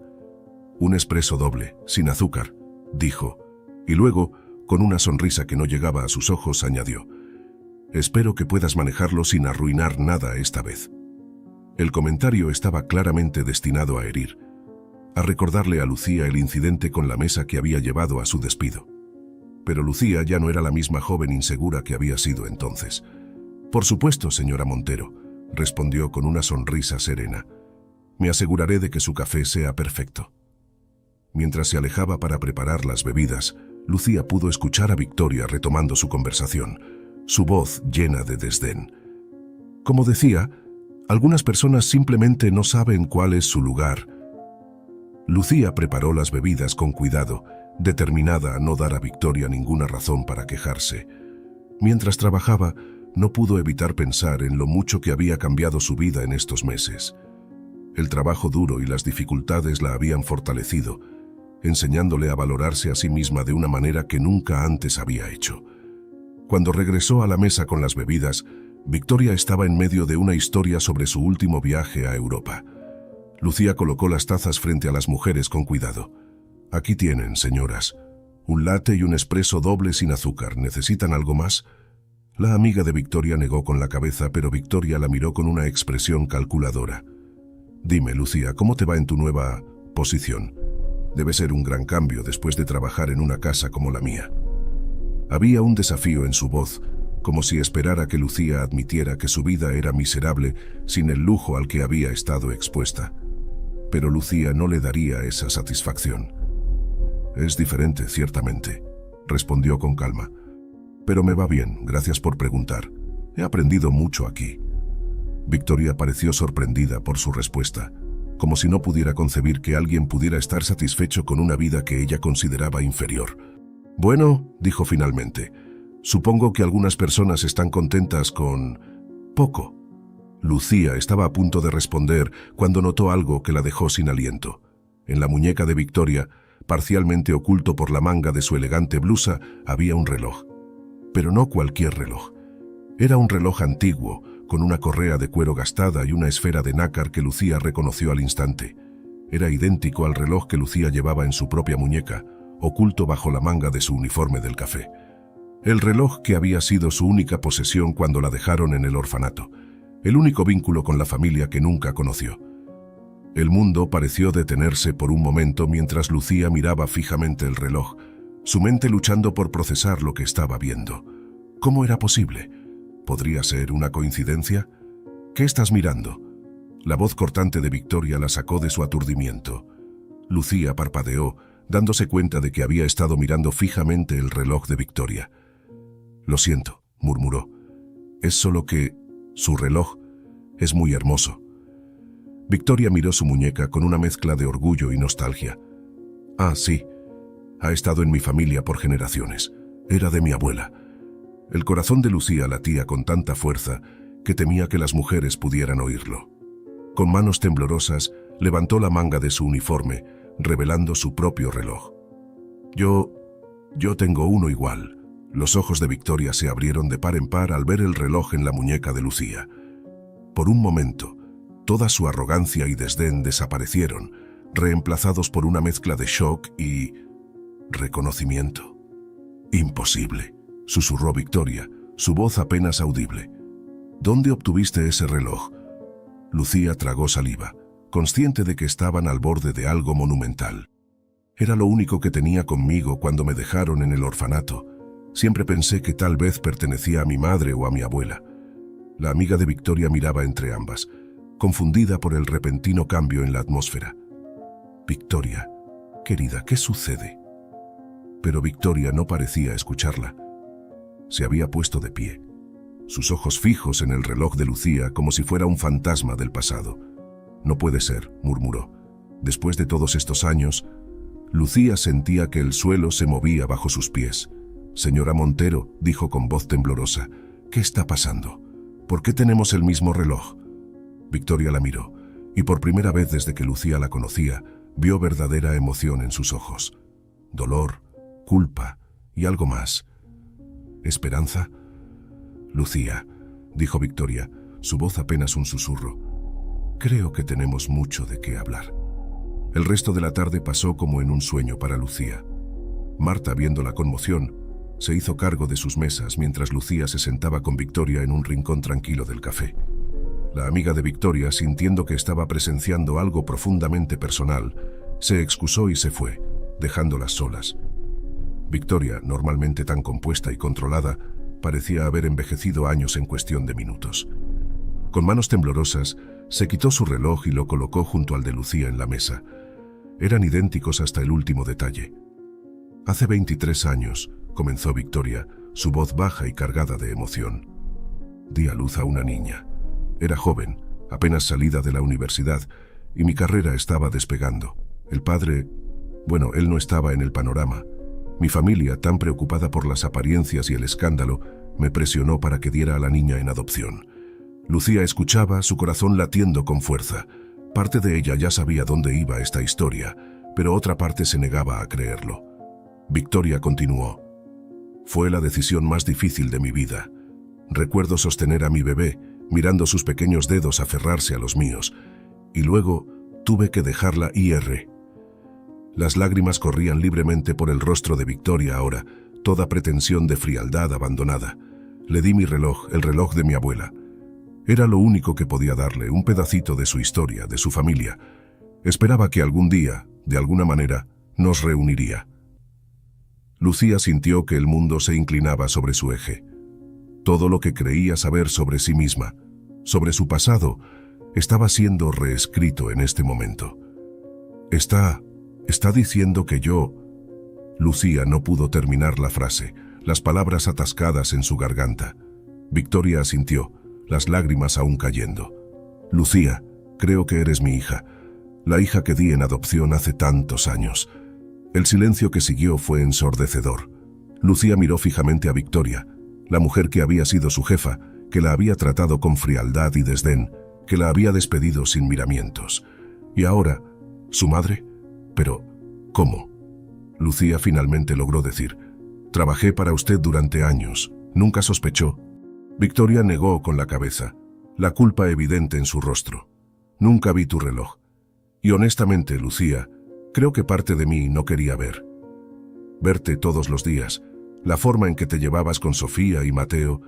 Speaker 1: «Un espresso doble, sin azúcar», dijo, y luego, con una sonrisa que no llegaba a sus ojos, añadió: «Espero que puedas manejarlo sin arruinar nada esta vez». El comentario estaba claramente destinado a herir, a recordarle a Lucía el incidente con la mesa que había llevado a su despido. Pero Lucía ya no era la misma joven insegura que había sido entonces. «Por supuesto, señora Montero», respondió con una sonrisa serena. «Me aseguraré de que su café sea perfecto». Mientras se alejaba para preparar las bebidas, Lucía pudo escuchar a Victoria retomando su conversación, su voz llena de desdén. «Como decía, algunas personas simplemente no saben cuál es su lugar». Lucía preparó las bebidas con cuidado, determinada a no dar a Victoria ninguna razón para quejarse. Mientras trabajaba, no pudo evitar pensar en lo mucho que había cambiado su vida en estos meses. El trabajo duro y las dificultades la habían fortalecido, enseñándole a valorarse a sí misma de una manera que nunca antes había hecho. Cuando regresó a la mesa con las bebidas, Victoria estaba en medio de una historia sobre su último viaje a Europa. Lucía colocó las tazas frente a las mujeres con cuidado. «Aquí tienen, señoras. Un latte y un espresso doble sin azúcar. ¿Necesitan algo más?» La amiga de Victoria negó con la cabeza, pero Victoria la miró con una expresión calculadora. «Dime, Lucía, ¿cómo te va en tu nueva posición? Debe ser un gran cambio después de trabajar en una casa como la mía». Había un desafío en su voz, como si esperara que Lucía admitiera que su vida era miserable sin el lujo al que había estado expuesta. Pero Lucía no le daría esa satisfacción. «Es diferente, ciertamente», respondió con calma. «Pero me va bien, gracias por preguntar. He aprendido mucho aquí». Victoria pareció sorprendida por su respuesta, como si no pudiera concebir que alguien pudiera estar satisfecho con una vida que ella consideraba inferior. «Bueno», dijo finalmente, «supongo que algunas personas están contentas con poco». Lucía estaba a punto de responder cuando notó algo que la dejó sin aliento. En la muñeca de Victoria, parcialmente oculto por la manga de su elegante blusa, había un reloj. Pero no cualquier reloj. Era un reloj antiguo, con una correa de cuero gastada y una esfera de nácar que Lucía reconoció al instante. Era idéntico al reloj que Lucía llevaba en su propia muñeca, oculto bajo la manga de su uniforme del café. El reloj que había sido su única posesión cuando la dejaron en el orfanato. El único vínculo con la familia que nunca conoció. El mundo pareció detenerse por un momento mientras Lucía miraba fijamente el reloj, su mente luchando por procesar lo que estaba viendo. ¿Cómo era posible? ¿Podría ser una coincidencia? ¿Qué estás mirando? La voz cortante de Victoria la sacó de su aturdimiento. Lucía parpadeó, dándose cuenta de que había estado mirando fijamente el reloj de Victoria. «Lo siento», murmuró. «Es solo que su reloj es muy hermoso». Victoria miró su muñeca con una mezcla de orgullo y nostalgia. «Ah, sí. Ha estado en mi familia por generaciones. Era de mi abuela». El corazón de Lucía latía con tanta fuerza que temía que las mujeres pudieran oírlo. Con manos temblorosas, levantó la manga de su uniforme, revelando su propio reloj. Yo tengo uno igual». Los ojos de Victoria se abrieron de par en par al ver el reloj en la muñeca de Lucía. Por un momento, toda su arrogancia y desdén desaparecieron, reemplazados por una mezcla de shock y reconocimiento. «Imposible», susurró Victoria, su voz apenas audible. «¿Dónde obtuviste ese reloj?» Lucía tragó saliva, consciente de que estaban al borde de algo monumental. «Era lo único que tenía conmigo cuando me dejaron en el orfanato. Siempre pensé que tal vez pertenecía a mi madre o a mi abuela». La amiga de Victoria miraba entre ambas, confundida por el repentino cambio en la atmósfera. «Victoria, querida, ¿qué sucede?» Pero Victoria no parecía escucharla. Se había puesto de pie, sus ojos fijos en el reloj de Lucía como si fuera un fantasma del pasado. «No puede ser», murmuró. Después de todos estos años, Lucía sentía que el suelo se movía bajo sus pies. «Señora Montero», dijo con voz temblorosa, «¿qué está pasando? ¿Por qué tenemos el mismo reloj?» Victoria la miró, y por primera vez desde que Lucía la conocía, vio verdadera emoción en sus ojos. Dolor, culpa y algo más. ¿Esperanza? «Lucía», dijo Victoria, su voz apenas un susurro, «creo que tenemos mucho de qué hablar». El resto de la tarde pasó como en un sueño para Lucía. Marta, viendo la conmoción, se hizo cargo de sus mesas mientras Lucía se sentaba con Victoria en un rincón tranquilo del café. La amiga de Victoria, sintiendo que estaba presenciando algo profundamente personal, se excusó y se fue, dejándolas solas. Victoria, normalmente tan compuesta y controlada, parecía haber envejecido años en cuestión de minutos. Con manos temblorosas, se quitó su reloj y lo colocó junto al de Lucía en la mesa. Eran idénticos hasta el último detalle. «Hace 23 años», comenzó Victoria, su voz baja y cargada de emoción. «Di a luz a una niña. Era joven, apenas salida de la universidad, y mi carrera estaba despegando. El padre, bueno, él no estaba en el panorama. Mi familia, tan preocupada por las apariencias y el escándalo, me presionó para que diera a la niña en adopción». Lucía escuchaba, su corazón latiendo con fuerza. Parte de ella ya sabía dónde iba esta historia, pero otra parte se negaba a creerlo. Victoria continuó. «Fue la decisión más difícil de mi vida. Recuerdo sostener a mi bebé, mirando sus pequeños dedos aferrarse a los míos, y luego tuve que dejarla ir». Las lágrimas corrían libremente por el rostro de Victoria ahora, toda pretensión de frialdad abandonada. Le di mi reloj, el reloj de mi abuela. Era lo único que podía darle, un pedacito de su historia, de su familia. Esperaba que algún día, de alguna manera, nos reuniría. Lucía sintió que el mundo se inclinaba sobre su eje. Todo lo que creía saber sobre sí misma, sobre su pasado, estaba siendo reescrito en este momento. Está diciendo que yo... Lucía no pudo terminar la frase, las palabras atascadas en su garganta. Victoria asintió, las lágrimas aún cayendo. Lucía, creo que eres mi hija, la hija que di en adopción hace tantos años. El silencio que siguió fue ensordecedor. Lucía miró fijamente a Victoria, la mujer que había sido su jefa, que la había tratado con frialdad y desdén, que la había despedido sin miramientos. Y ahora, ¿su madre? Pero, ¿cómo? Lucía finalmente logró decir, trabajé para usted durante años, nunca sospechó. Victoria negó con la cabeza, la culpa evidente en su rostro. Nunca vi tu reloj. Y honestamente, Lucía, creo que parte de mí no quería verte todos los días. La forma en que te llevabas con Sofía y Mateo,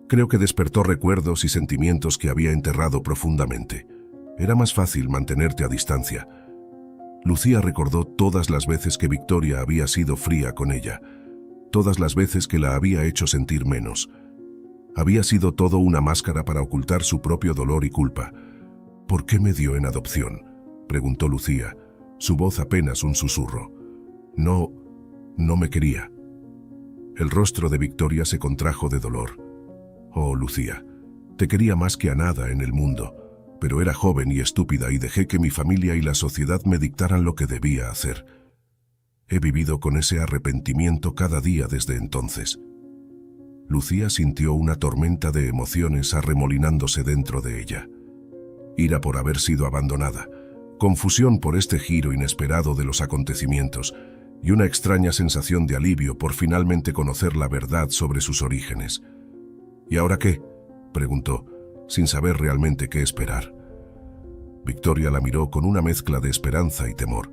Speaker 1: creo que despertó recuerdos y sentimientos que había enterrado profundamente. Era más fácil mantenerte a distancia. Lucía recordó todas las veces que Victoria había sido fría con ella, todas las veces que la había hecho sentir menos. Había sido todo una máscara para ocultar su propio dolor y culpa. ¿Por qué me dio en adopción?, preguntó Lucía, su voz apenas un susurro. No me quería. El rostro de Victoria se contrajo de dolor. Oh, Lucía, te quería más que a nada en el mundo, pero era joven y estúpida y dejé que mi familia y la sociedad me dictaran lo que debía hacer. He vivido con ese arrepentimiento cada día desde entonces. Lucía sintió una tormenta de emociones arremolinándose dentro de ella. Ira por haber sido abandonada, confusión por este giro inesperado de los acontecimientos y una extraña sensación de alivio por finalmente conocer la verdad sobre sus orígenes. ¿Y ahora qué?, preguntó, sin saber realmente qué esperar. Victoria la miró con una mezcla de esperanza y temor.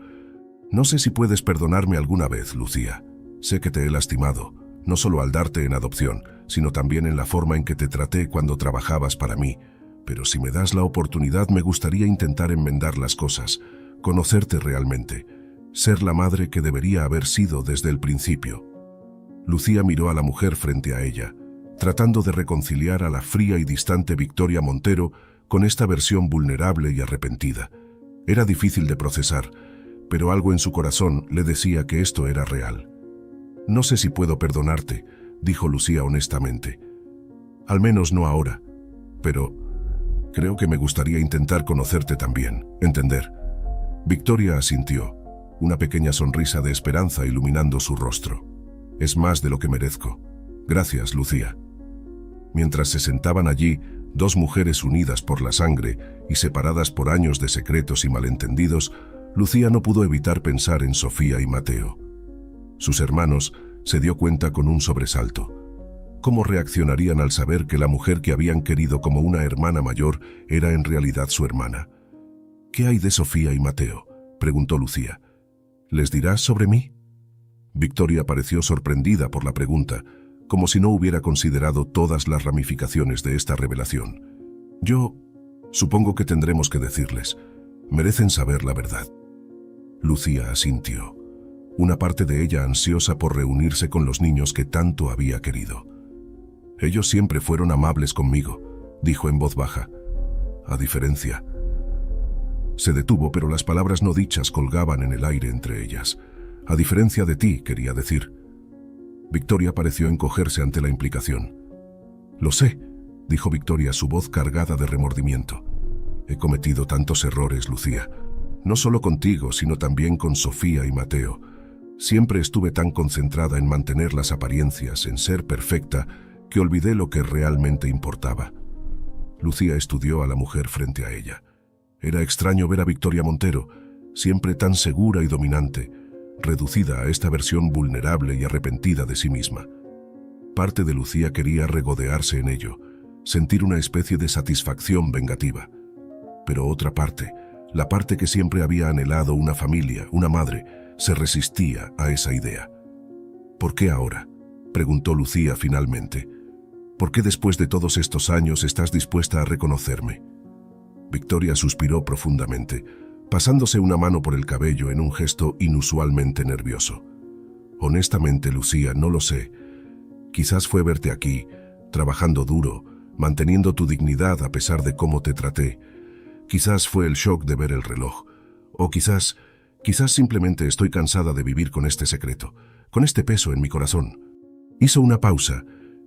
Speaker 1: No sé si puedes perdonarme alguna vez, Lucía. Sé que te he lastimado, no solo al darte en adopción, sino también en la forma en que te traté cuando trabajabas para mí. Pero si me das la oportunidad, me gustaría intentar enmendar las cosas, conocerte realmente, ser la madre que debería haber sido desde el principio. Lucía miró a la mujer frente a ella, tratando de reconciliar a la fría y distante Victoria Montero con esta versión vulnerable y arrepentida. Era difícil de procesar, pero algo en su corazón le decía que esto era real. No sé si puedo perdonarte, dijo Lucía honestamente. Al menos no ahora, pero creo que me gustaría intentar conocerte también, entender. Victoria asintió, una pequeña sonrisa de esperanza iluminando su rostro. Es más de lo que merezco. Gracias, Lucía. Mientras se sentaban allí, dos mujeres unidas por la sangre y separadas por años de secretos y malentendidos, Lucía no pudo evitar pensar en Sofía y Mateo. Sus hermanos se dio cuenta con un sobresalto. ¿Cómo reaccionarían al saber que la mujer que habían querido como una hermana mayor era en realidad su hermana? ¿Qué hay de Sofía y Mateo?, preguntó Lucía. ¿Les dirás sobre mí? Victoria pareció sorprendida por la pregunta, como si no hubiera considerado todas las ramificaciones de esta revelación. Yo supongo que tendremos que decirles. Merecen saber la verdad. Lucía asintió, una parte de ella ansiosa por reunirse con los niños que tanto había querido. Ellos siempre fueron amables conmigo, dijo en voz baja. A diferencia... Se detuvo, pero las palabras no dichas colgaban en el aire entre ellas. A diferencia de ti, quería decir. Victoria pareció encogerse ante la implicación. Lo sé, dijo Victoria, su voz cargada de remordimiento. He cometido tantos errores, Lucía. No solo contigo, sino también con Sofía y Mateo. Siempre estuve tan concentrada en mantener las apariencias, en ser perfecta, que olvidé lo que realmente importaba. Lucía estudió a la mujer frente a ella. Era extraño ver a Victoria Montero, siempre tan segura y dominante, reducida a esta versión vulnerable y arrepentida de sí misma. Parte de Lucía quería regodearse en ello, sentir una especie de satisfacción vengativa. Pero otra parte, la parte que siempre había anhelado una familia, una madre, se resistía a esa idea. ¿Por qué ahora?, preguntó Lucía finalmente. ¿Por qué después de todos estos años estás dispuesta a reconocerme? Victoria suspiró profundamente, pasándose una mano por el cabello en un gesto inusualmente nervioso. Honestamente, Lucía, no lo sé. Quizás fue verte aquí, trabajando duro, manteniendo tu dignidad a pesar de cómo te traté. Quizás fue el shock de ver el reloj, o quizás simplemente estoy cansada de vivir con este secreto, con este peso en mi corazón. Hizo una pausa,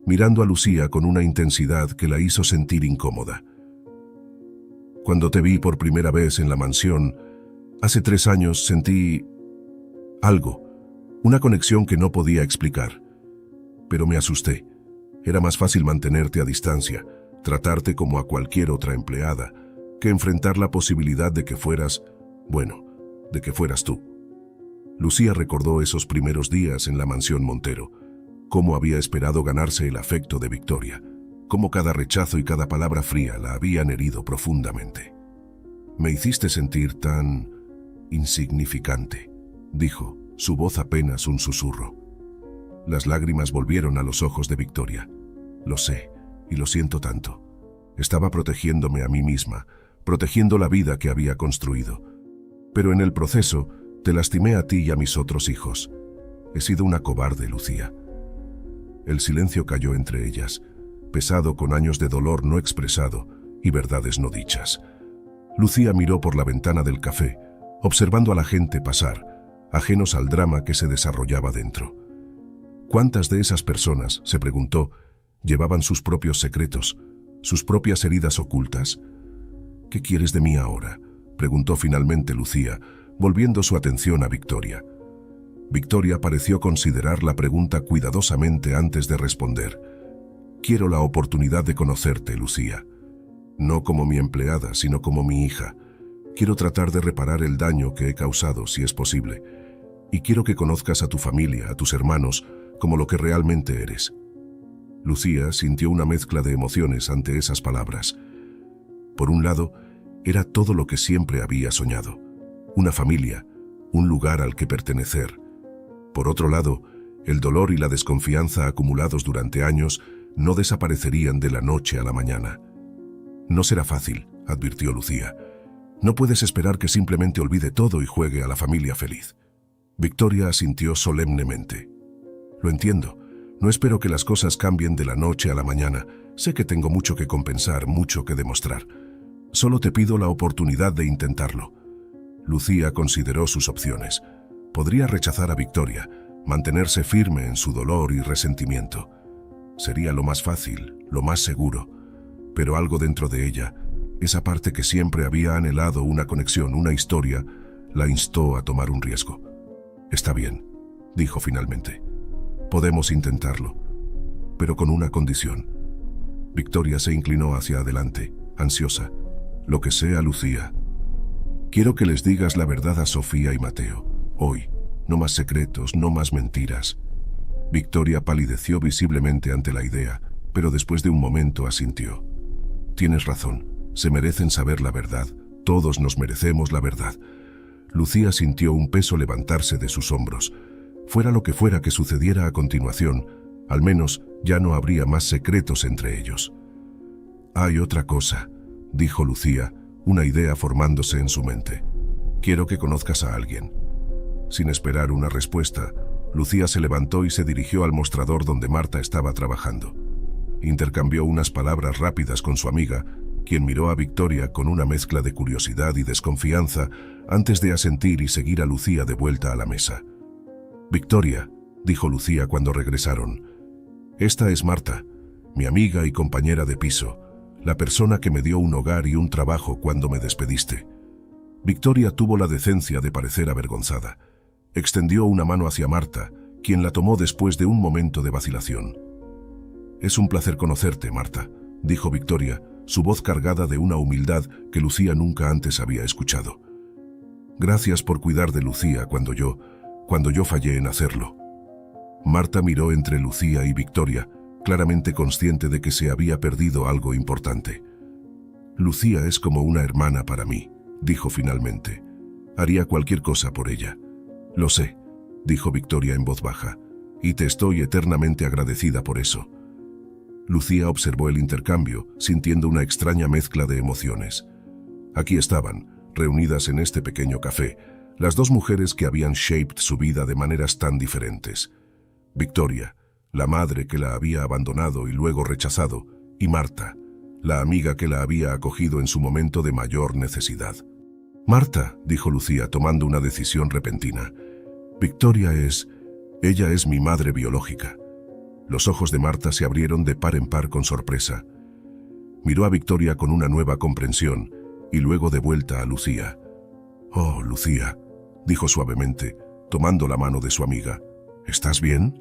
Speaker 1: mirando a Lucía con una intensidad que la hizo sentir incómoda. Cuando te vi por primera vez en la mansión, hace 3 años, sentí algo, una conexión que no podía explicar. Pero me asusté. Era más fácil mantenerte a distancia, tratarte como a cualquier otra empleada, que enfrentar la posibilidad de que fueras, de que fueras tú. Lucía recordó esos primeros días en la mansión Montero, cómo había esperado ganarse el afecto de Victoria, cómo cada rechazo y cada palabra fría la habían herido profundamente. Me hiciste sentir tan insignificante, dijo, su voz apenas un susurro. Las lágrimas volvieron a los ojos de Victoria. Lo sé, y lo siento tanto. Estaba protegiéndome a mí misma, protegiendo la vida que había construido. Pero en el proceso, te lastimé a ti y a mis otros hijos. He sido una cobarde, Lucía. El silencio cayó entre ellas, pesado con años de dolor no expresado y verdades no dichas. Lucía miró por la ventana del café, observando a la gente pasar, ajenos al drama que se desarrollaba dentro. ¿Cuántas de esas personas, se preguntó, llevaban sus propios secretos, sus propias heridas ocultas? ¿Qué quieres de mí ahora?, preguntó finalmente Lucía, volviendo su atención a Victoria. Victoria pareció considerar la pregunta cuidadosamente antes de responder. Quiero la oportunidad de conocerte, Lucía. No como mi empleada, sino como mi hija. Quiero tratar de reparar el daño que he causado, si es posible. Y quiero que conozcas a tu familia, a tus hermanos, como lo que realmente eres. Lucía sintió una mezcla de emociones ante esas palabras. Por un lado, era todo lo que siempre había soñado. Una familia, un lugar al que pertenecer. Por otro lado, el dolor y la desconfianza acumulados durante años no desaparecerían de la noche a la mañana. No será fácil, advirtió Lucía. No puedes esperar que simplemente olvide todo y juegue a la familia feliz. Victoria asintió solemnemente. Lo entiendo. No espero que las cosas cambien de la noche a la mañana. Sé que tengo mucho que compensar, mucho que demostrar. Solo te pido la oportunidad de intentarlo. Lucía consideró sus opciones. Podría rechazar a Victoria, mantenerse firme en su dolor y resentimiento. Sería lo más fácil, lo más seguro. Pero algo dentro de ella, esa parte que siempre había anhelado una conexión, una historia, la instó a tomar un riesgo. Está bien, dijo finalmente. Podemos intentarlo, pero con una condición. Victoria se inclinó hacia adelante, ansiosa. Lo que sea, Lucía. Quiero que les digas la verdad a Sofía y Mateo. Hoy, no más secretos, no más mentiras. Victoria palideció visiblemente ante la idea, pero después de un momento asintió. Tienes razón, se merecen saber la verdad, todos nos merecemos la verdad. Lucía sintió un peso levantarse de sus hombros. Fuera lo que fuera que sucediera a continuación, al menos ya no habría más secretos entre ellos. Hay otra cosa, dijo Lucía, una idea formándose en su mente. Quiero que conozcas a alguien. Sin esperar una respuesta, Lucía se levantó y se dirigió al mostrador donde Marta estaba trabajando. Intercambió unas palabras rápidas con su amiga, quien miró a Victoria con una mezcla de curiosidad y desconfianza antes de asentir y seguir a Lucía de vuelta a la mesa. Victoria, dijo Lucía cuando regresaron, esta es Marta, mi amiga y compañera de piso, la persona que me dio un hogar y un trabajo cuando me despediste. Victoria tuvo la decencia de parecer avergonzada. Extendió una mano hacia Marta, quien la tomó después de un momento de vacilación. Es un placer conocerte, Marta, dijo Victoria, su voz cargada de una humildad que Lucía nunca antes había escuchado. Gracias por cuidar de Lucía cuando yo fallé en hacerlo. Marta miró entre Lucía y Victoria, claramente consciente de que se había perdido algo importante. Lucía es como una hermana para mí, dijo finalmente. Haría cualquier cosa por ella. Lo sé, dijo Victoria en voz baja, y te estoy eternamente agradecida por eso. Lucía observó el intercambio, sintiendo una extraña mezcla de emociones. Aquí estaban, reunidas en este pequeño café, las dos mujeres que habían shaped su vida de maneras tan diferentes. Victoria, la madre que la había abandonado y luego rechazado, y Marta, la amiga que la había acogido en su momento de mayor necesidad. «Marta», dijo Lucía tomando una decisión repentina, ella es mi madre biológica». Los ojos de Marta se abrieron de par en par con sorpresa. Miró a Victoria con una nueva comprensión y luego de vuelta a Lucía. «Oh, Lucía», dijo suavemente, tomando la mano de su amiga. «¿Estás bien?»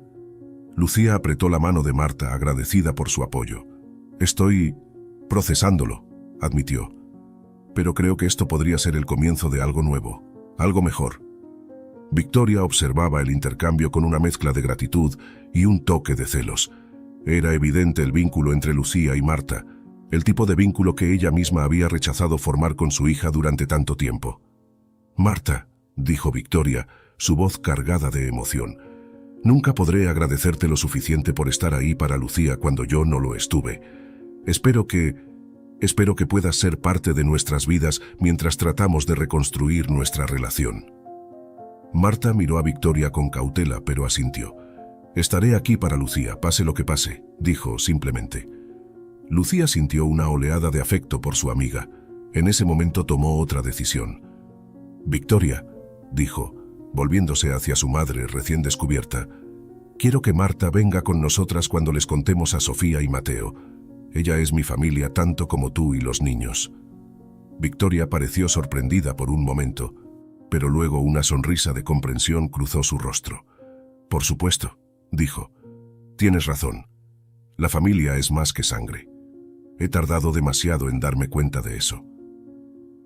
Speaker 1: Lucía apretó la mano de Marta, agradecida por su apoyo. «Estoy procesándolo», admitió. «Pero creo que esto podría ser el comienzo de algo nuevo, algo mejor». Victoria observaba el intercambio con una mezcla de gratitud y un toque de celos. Era evidente el vínculo entre Lucía y Marta, el tipo de vínculo que ella misma había rechazado formar con su hija durante tanto tiempo. «Marta», dijo Victoria, su voz cargada de emoción, «nunca podré agradecerte lo suficiente por estar ahí para Lucía cuando yo no lo estuve. Espero que puedas ser parte de nuestras vidas mientras tratamos de reconstruir nuestra relación». Marta miró a Victoria con cautela, pero asintió. «Estaré aquí para Lucía, pase lo que pase», dijo simplemente. Lucía sintió una oleada de afecto por su amiga. En ese momento tomó otra decisión. «Victoria», dijo, volviéndose hacia su madre recién descubierta, «quiero que Marta venga con nosotras cuando les contemos a Sofía y Mateo. Ella es mi familia tanto como tú y los niños». Victoria pareció sorprendida por un momento, pero luego una sonrisa de comprensión cruzó su rostro. «Por supuesto», dijo. «Tienes razón. La familia es más que sangre. He tardado demasiado en darme cuenta de eso».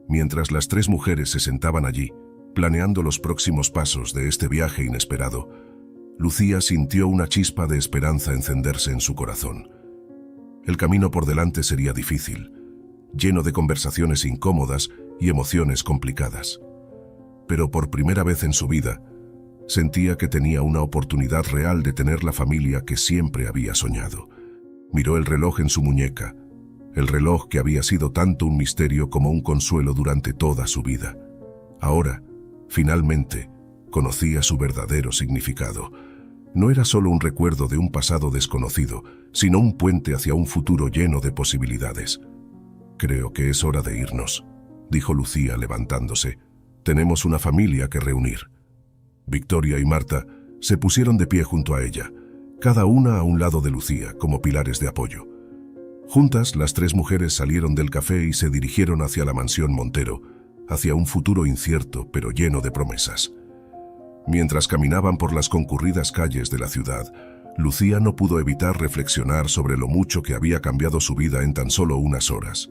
Speaker 1: Mientras las tres mujeres se sentaban allí, planeando los próximos pasos de este viaje inesperado, Lucía sintió una chispa de esperanza encenderse en su corazón. El camino por delante sería difícil, lleno de conversaciones incómodas y emociones complicadas. Pero por primera vez en su vida, sentía que tenía una oportunidad real de tener la familia que siempre había soñado. Miró el reloj en su muñeca, el reloj que había sido tanto un misterio como un consuelo durante toda su vida. Ahora, finalmente, conocía su verdadero significado. No era solo un recuerdo de un pasado desconocido, sino un puente hacia un futuro lleno de posibilidades. «Creo que es hora de irnos», dijo Lucía levantándose. «Tenemos una familia que reunir». Victoria y Marta se pusieron de pie junto a ella, cada una a un lado de Lucía, como pilares de apoyo. Juntas, las tres mujeres salieron del café y se dirigieron hacia la mansión Montero, hacia un futuro incierto pero lleno de promesas. Mientras caminaban por las concurridas calles de la ciudad, Lucía no pudo evitar reflexionar sobre lo mucho que había cambiado su vida en tan solo unas horas.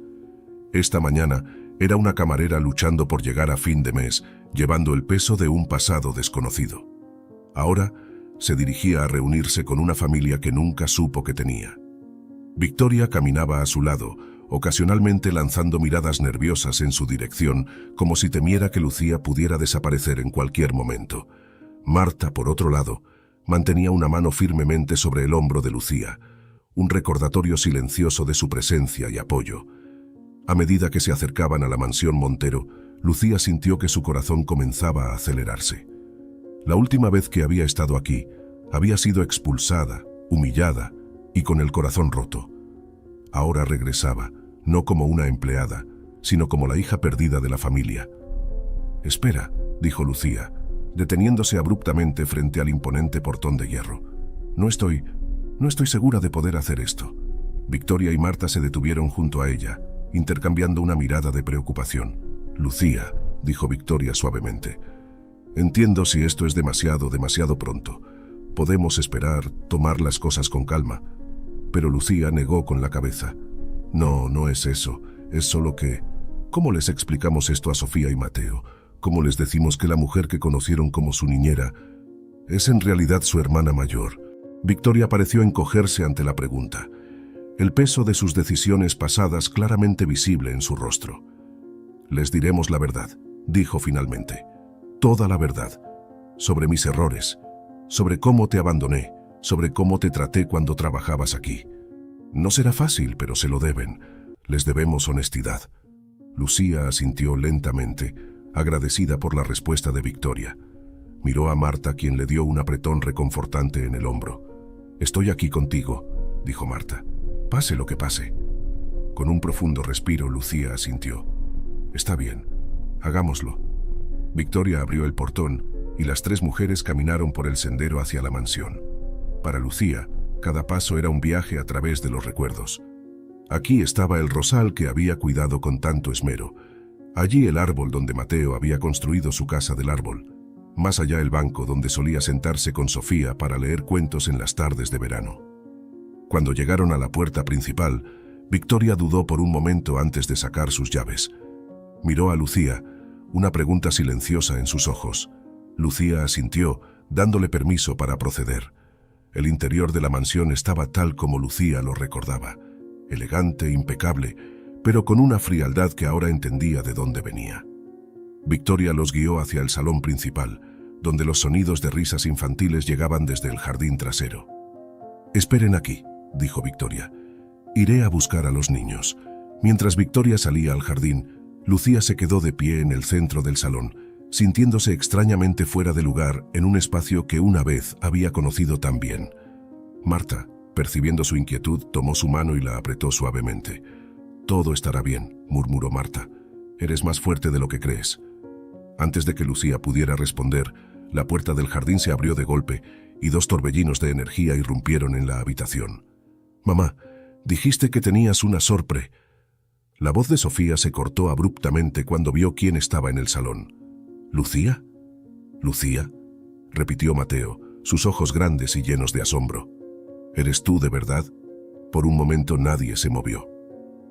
Speaker 1: Esta mañana era una camarera luchando por llegar a fin de mes, llevando el peso de un pasado desconocido. Ahora se dirigía a reunirse con una familia que nunca supo que tenía. Victoria caminaba a su lado, ocasionalmente lanzando miradas nerviosas en su dirección, como si temiera que Lucía pudiera desaparecer en cualquier momento. Marta, por otro lado, mantenía una mano firmemente sobre el hombro de Lucía, un recordatorio silencioso de su presencia y apoyo. A medida que se acercaban a la mansión Montero, Lucía sintió que su corazón comenzaba a acelerarse. La última vez que había estado aquí, había sido expulsada, humillada y con el corazón roto. Ahora regresaba, no como una empleada, sino como la hija perdida de la familia. «Espera», dijo Lucía, deteniéndose abruptamente frente al imponente portón de hierro. No estoy segura de poder hacer esto». Victoria y Marta se detuvieron junto a ella, intercambiando una mirada de preocupación. «Lucía», dijo Victoria suavemente, «entiendo si esto es demasiado pronto. Podemos esperar, tomar las cosas con calma». Pero Lucía negó con la cabeza. «No es eso. Es solo que... ¿Cómo les explicamos esto a Sofía y Mateo? ¿Cómo les decimos que la mujer que conocieron como su niñera es en realidad su hermana mayor?» Victoria pareció encogerse ante la pregunta, el peso de sus decisiones pasadas claramente visible en su rostro. «Les diremos la verdad», dijo finalmente. «Toda la verdad. Sobre mis errores, sobre cómo te abandoné, sobre cómo te traté cuando trabajabas aquí. No será fácil, pero se lo deben. Les debemos honestidad». Lucía asintió lentamente, agradecida por la respuesta de Victoria. Miró a Marta, quien le dio un apretón reconfortante en el hombro. Estoy aquí contigo, dijo Marta. Pase lo que pase. Con un profundo respiro, Lucía asintió. Está bien, hagámoslo. Victoria abrió el portón y las tres mujeres caminaron por el sendero hacia la mansión. Para Lucía, cada paso era un viaje a través de los recuerdos. Aquí estaba el rosal que había cuidado con tanto esmero. Allí el árbol donde Mateo había construido su casa del árbol. Más allá el banco donde solía sentarse con Sofía para leer cuentos en las tardes de verano. Cuando llegaron a la puerta principal, Victoria dudó por un momento antes de sacar sus llaves. Miró a Lucía, una pregunta silenciosa en sus ojos. Lucía asintió, dándole permiso para proceder. El interior de la mansión estaba tal como Lucía lo recordaba, elegante, impecable, pero con una frialdad que ahora entendía de dónde venía. Victoria los guió hacia el salón principal, donde los sonidos de risas infantiles llegaban desde el jardín trasero. «Esperen aquí», dijo Victoria. «Iré a buscar a los niños». Mientras Victoria salía al jardín, Lucía se quedó de pie en el centro del salón, sintiéndose extrañamente fuera de lugar en un espacio que una vez había conocido tan bien. Marta, percibiendo su inquietud, tomó su mano y la apretó suavemente. «Todo estará bien», murmuró Marta. «Eres más fuerte de lo que crees». Antes de que Lucía pudiera responder, la puerta del jardín se abrió de golpe y dos torbellinos de energía irrumpieron en la habitación. «Mamá, dijiste que tenías una sorpresa». La voz de Sofía se cortó abruptamente cuando vio quién estaba en el salón. «¿Lucía? ¿Lucía?», repitió Mateo, sus ojos grandes y llenos de asombro. «¿Eres tú de verdad?». Por un momento nadie se movió.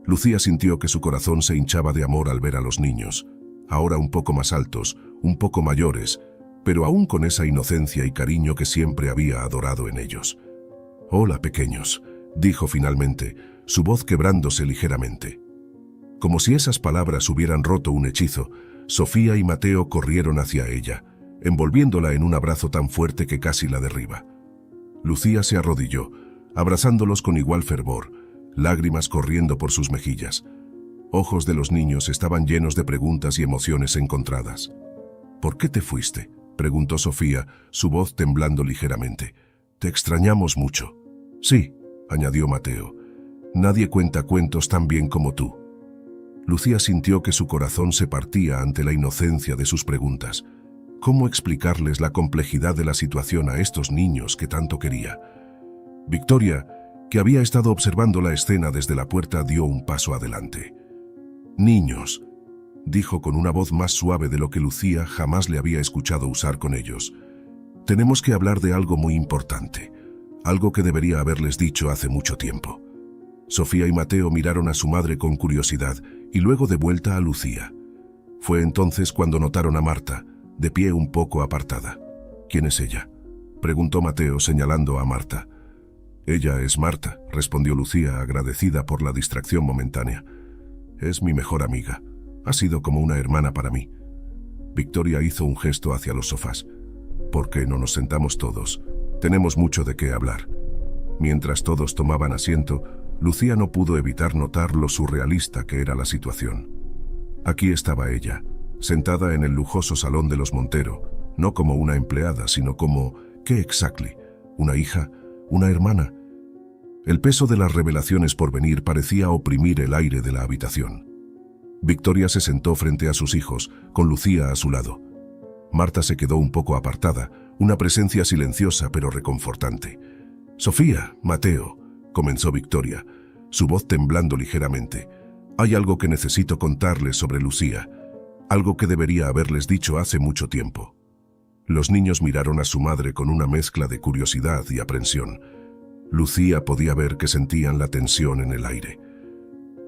Speaker 1: Lucía sintió que su corazón se hinchaba de amor al ver a los niños, ahora un poco más altos, un poco mayores, pero aún con esa inocencia y cariño que siempre había adorado en ellos. «Hola, pequeños», dijo finalmente, su voz quebrándose ligeramente. Como si esas palabras hubieran roto un hechizo, Sofía y Mateo corrieron hacia ella, envolviéndola en un abrazo tan fuerte que casi la derriba. Lucía se arrodilló, abrazándolos con igual fervor, lágrimas corriendo por sus mejillas. Ojos de los niños estaban llenos de preguntas y emociones encontradas. «¿Por qué te fuiste?», preguntó Sofía, su voz temblando ligeramente. «Te extrañamos mucho». «Sí», añadió Mateo. «Nadie cuenta cuentos tan bien como tú». Lucía sintió que su corazón se partía ante la inocencia de sus preguntas. ¿Cómo explicarles la complejidad de la situación a estos niños que tanto quería? Victoria, que había estado observando la escena desde la puerta, dio un paso adelante. «Niños», dijo con una voz más suave de lo que Lucía jamás le había escuchado usar con ellos. «Tenemos que hablar de algo muy importante, algo que debería haberles dicho hace mucho tiempo». Sofía y Mateo miraron a su madre con curiosidad y luego de vuelta a Lucía. Fue entonces cuando notaron a Marta, de pie un poco apartada. «¿Quién es ella?», preguntó Mateo señalando a Marta. «Ella es Marta», respondió Lucía, agradecida por la distracción momentánea. «Es mi mejor amiga. Ha sido como una hermana para mí». Victoria hizo un gesto hacia los sofás. «¿Por qué no nos sentamos todos? Tenemos mucho de qué hablar». Mientras todos tomaban asiento, Lucía no pudo evitar notar lo surrealista que era la situación. Aquí estaba ella, sentada en el lujoso salón de los Montero, no como una empleada, sino como, ¿qué exactly? ¿Una hija? ¿Una hermana? El peso de las revelaciones por venir parecía oprimir el aire de la habitación. Victoria se sentó frente a sus hijos, con Lucía a su lado. Marta se quedó un poco apartada, una presencia silenciosa pero reconfortante. «Sofía, Mateo», comenzó Victoria, su voz temblando ligeramente. «Hay algo que necesito contarles sobre Lucía, algo que debería haberles dicho hace mucho tiempo». Los niños miraron a su madre con una mezcla de curiosidad y aprensión. Lucía podía ver que sentían la tensión en el aire.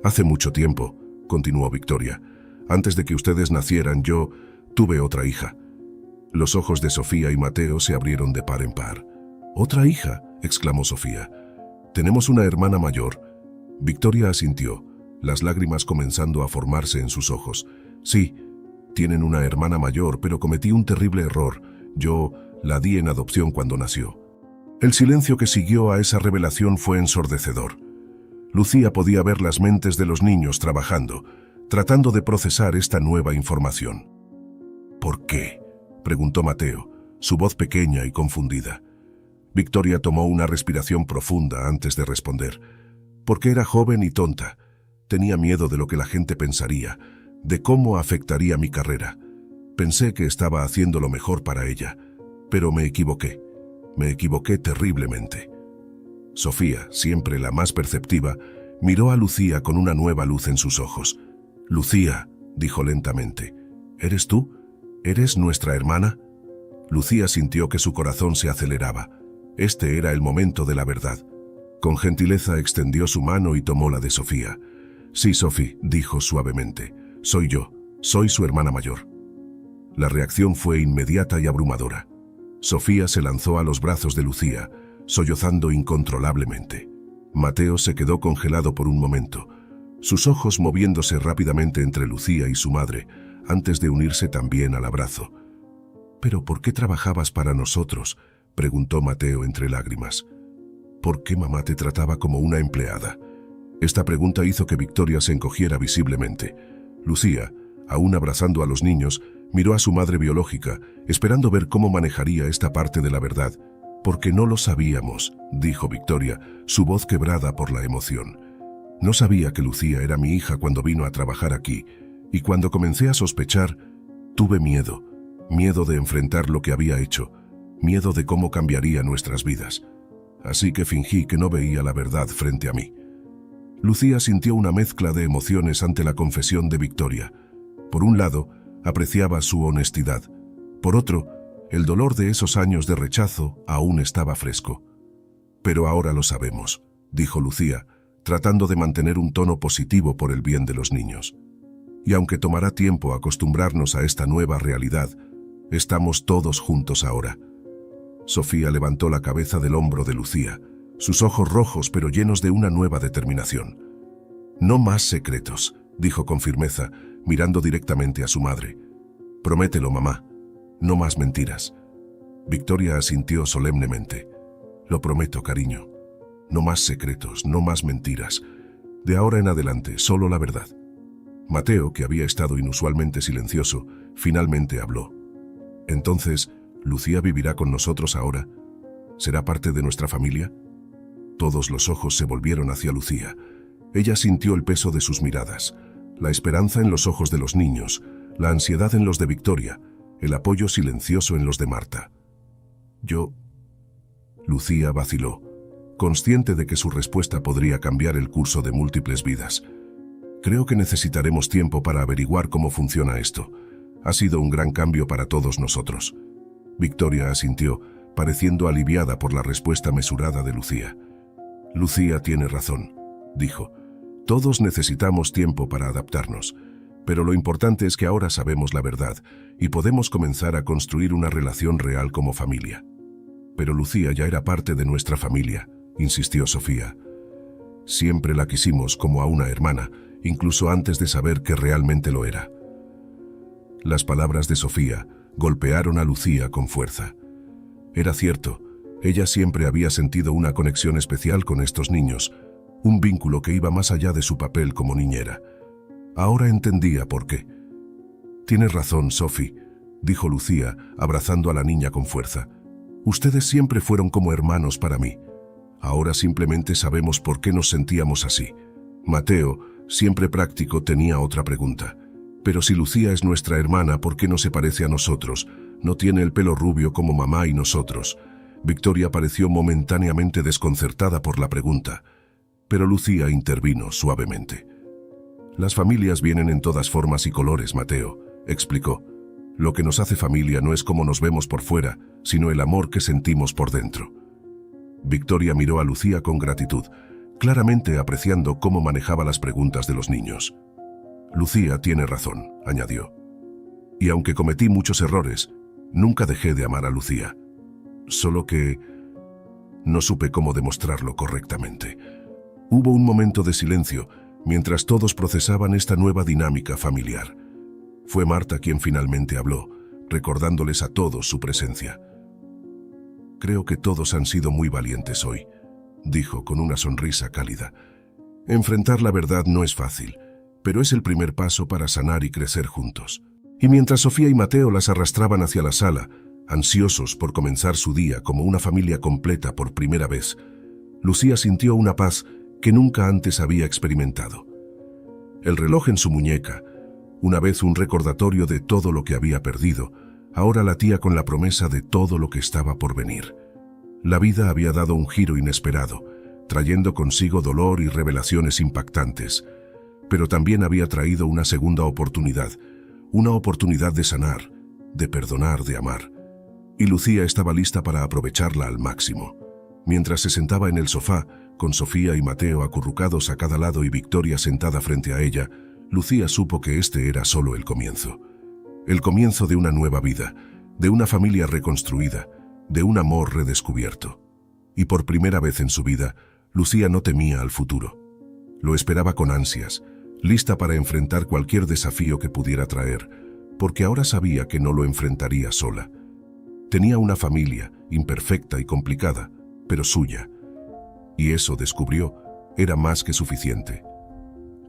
Speaker 1: «Hace mucho tiempo», continuó Victoria, «antes de que ustedes nacieran, yo tuve otra hija». Los ojos de Sofía y Mateo se abrieron de par en par. «¿Otra hija?», exclamó Sofía. «Tenemos una hermana mayor». Victoria asintió, las lágrimas comenzando a formarse en sus ojos. «Sí, tienen una hermana mayor, pero cometí un terrible error. Yo la di en adopción cuando nació». El silencio que siguió a esa revelación fue ensordecedor. Lucía podía ver las mentes de los niños trabajando, tratando de procesar esta nueva información. «¿Por qué?», preguntó Mateo, su voz pequeña y confundida. Victoria tomó una respiración profunda antes de responder. Porque era joven y tonta. Tenía miedo de lo que la gente pensaría, de cómo afectaría mi carrera. Pensé que estaba haciendo lo mejor para ella, pero me equivoqué. Me equivoqué terriblemente. Sofía, siempre la más perceptiva, miró a Lucía con una nueva luz en sus ojos. «Lucía», dijo lentamente, «¿eres tú? ¿Eres nuestra hermana?» Lucía sintió que su corazón se aceleraba. Este era el momento de la verdad. Con gentileza extendió su mano y tomó la de Sofía. «Sí, Sofía», dijo suavemente, «soy yo, soy su hermana mayor». La reacción fue inmediata y abrumadora. Sofía se lanzó a los brazos de Lucía, sollozando incontrolablemente. Mateo se quedó congelado por un momento, sus ojos moviéndose rápidamente entre Lucía y su madre, antes de unirse también al abrazo. «¿Pero por qué trabajabas para nosotros?», preguntó Mateo entre lágrimas. «¿Por qué mamá te trataba como una empleada?». Esta pregunta hizo que Victoria se encogiera visiblemente. Lucía, aún abrazando a los niños, miró a su madre biológica, esperando ver cómo manejaría esta parte de la verdad. «Porque no lo sabíamos», dijo Victoria, su voz quebrada por la emoción. «No sabía que Lucía era mi hija cuando vino a trabajar aquí, y cuando comencé a sospechar, tuve miedo. Miedo de enfrentar lo que había hecho, miedo de cómo cambiaría nuestras vidas. Así que fingí que no veía la verdad frente a mí». Lucía sintió una mezcla de emociones ante la confesión de Victoria. Por un lado, apreciaba su honestidad. Por otro, el dolor de esos años de rechazo aún estaba fresco. «Pero ahora lo sabemos», dijo Lucía, tratando de mantener un tono positivo por el bien de los niños. «Y aunque tomará tiempo acostumbrarnos a esta nueva realidad, estamos todos juntos ahora». Sofía levantó la cabeza del hombro de Lucía, sus ojos rojos pero llenos de una nueva determinación. «No más secretos», dijo con firmeza, mirando directamente a su madre. «Promételo, mamá. No más mentiras». Victoria asintió solemnemente. «Lo prometo, cariño. No más secretos, no más mentiras. De ahora en adelante, solo la verdad». Mateo, que había estado inusualmente silencioso, finalmente habló. «Entonces, ¿Lucía vivirá con nosotros ahora? ¿Será parte de nuestra familia?» Todos los ojos se volvieron hacia Lucía. Ella sintió el peso de sus miradas, la esperanza en los ojos de los niños, la ansiedad en los de Victoria, el apoyo silencioso en los de Marta. «Yo...». Lucía vaciló, consciente de que su respuesta podría cambiar el curso de múltiples vidas. «Creo que necesitaremos tiempo para averiguar cómo funciona esto. Ha sido un gran cambio para todos nosotros». Victoria asintió, pareciendo aliviada por la respuesta mesurada de Lucía. «Lucía tiene razón», dijo. «Todos necesitamos tiempo para adaptarnos, pero lo importante es que ahora sabemos la verdad y podemos comenzar a construir una relación real como familia». «Pero Lucía ya era parte de nuestra familia», insistió Sofía. «Siempre la quisimos como a una hermana, incluso antes de saber que realmente lo era». Las palabras de Sofía golpearon a Lucía con fuerza. Era cierto, ella siempre había sentido una conexión especial con estos niños, un vínculo que iba más allá de su papel como niñera. Ahora entendía por qué. «Tienes razón, Sophie», dijo Lucía, abrazando a la niña con fuerza. «Ustedes siempre fueron como hermanos para mí. Ahora simplemente sabemos por qué nos sentíamos así». Mateo, siempre práctico, tenía otra pregunta. «Pero si Lucía es nuestra hermana, ¿por qué no se parece a nosotros? No tiene el pelo rubio como mamá y nosotros». Victoria pareció momentáneamente desconcertada por la pregunta, pero Lucía intervino suavemente. «Las familias vienen en todas formas y colores, Mateo», explicó. «Lo que nos hace familia no es cómo nos vemos por fuera, sino el amor que sentimos por dentro». Victoria miró a Lucía con gratitud, claramente apreciando cómo manejaba las preguntas de los niños. «Lucía tiene razón», añadió. «Y aunque cometí muchos errores, nunca dejé de amar a Lucía. Solo que no supe cómo demostrarlo correctamente». Hubo un momento de silencio mientras todos procesaban esta nueva dinámica familiar. Fue Marta quien finalmente habló, recordándoles a todos su presencia. «Creo que todos han sido muy valientes hoy», dijo con una sonrisa cálida. «Enfrentar la verdad no es fácil, pero es el primer paso para sanar y crecer juntos». Y mientras Sofía y Mateo las arrastraban hacia la sala, ansiosos por comenzar su día como una familia completa por primera vez, Lucía sintió una paz que nunca antes había experimentado. El reloj en su muñeca, una vez un recordatorio de todo lo que había perdido, ahora latía con la promesa de todo lo que estaba por venir. La vida había dado un giro inesperado, trayendo consigo dolor y revelaciones impactantes, pero también había traído una segunda oportunidad, una oportunidad de sanar, de perdonar, de amar. Y Lucía estaba lista para aprovecharla al máximo. Mientras se sentaba en el sofá, con Sofía y Mateo acurrucados a cada lado y Victoria sentada frente a ella, Lucía supo que este era solo el comienzo. El comienzo de una nueva vida, de una familia reconstruida, de un amor redescubierto. Y por primera vez en su vida, Lucía no temía al futuro. Lo esperaba con ansias, lista para enfrentar cualquier desafío que pudiera traer, porque ahora sabía que no lo enfrentaría sola. Tenía una familia, imperfecta y complicada, pero suya. Y eso, descubrió, era más que suficiente.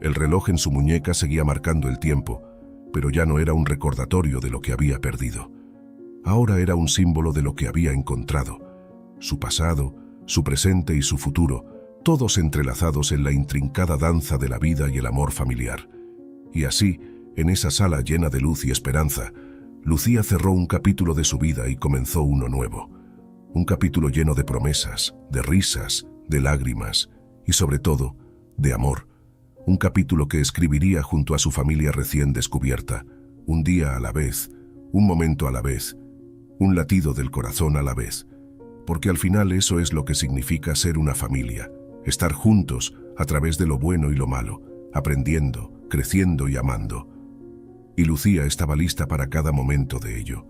Speaker 1: El reloj en su muñeca seguía marcando el tiempo, pero ya no era un recordatorio de lo que había perdido. Ahora era un símbolo de lo que había encontrado. Su pasado, su presente y su futuro, todos entrelazados en la intrincada danza de la vida y el amor familiar. Y así, en esa sala llena de luz y esperanza, Lucía cerró un capítulo de su vida y comenzó uno nuevo. Un capítulo lleno de promesas, de risas, de lágrimas y sobre todo, de amor. Un capítulo que escribiría junto a su familia recién descubierta, un día a la vez, un momento a la vez, un latido del corazón a la vez. Porque al final eso es lo que significa ser una familia, estar juntos a través de lo bueno y lo malo, aprendiendo, creciendo y amando. Y Lucía estaba lista para cada momento de ello.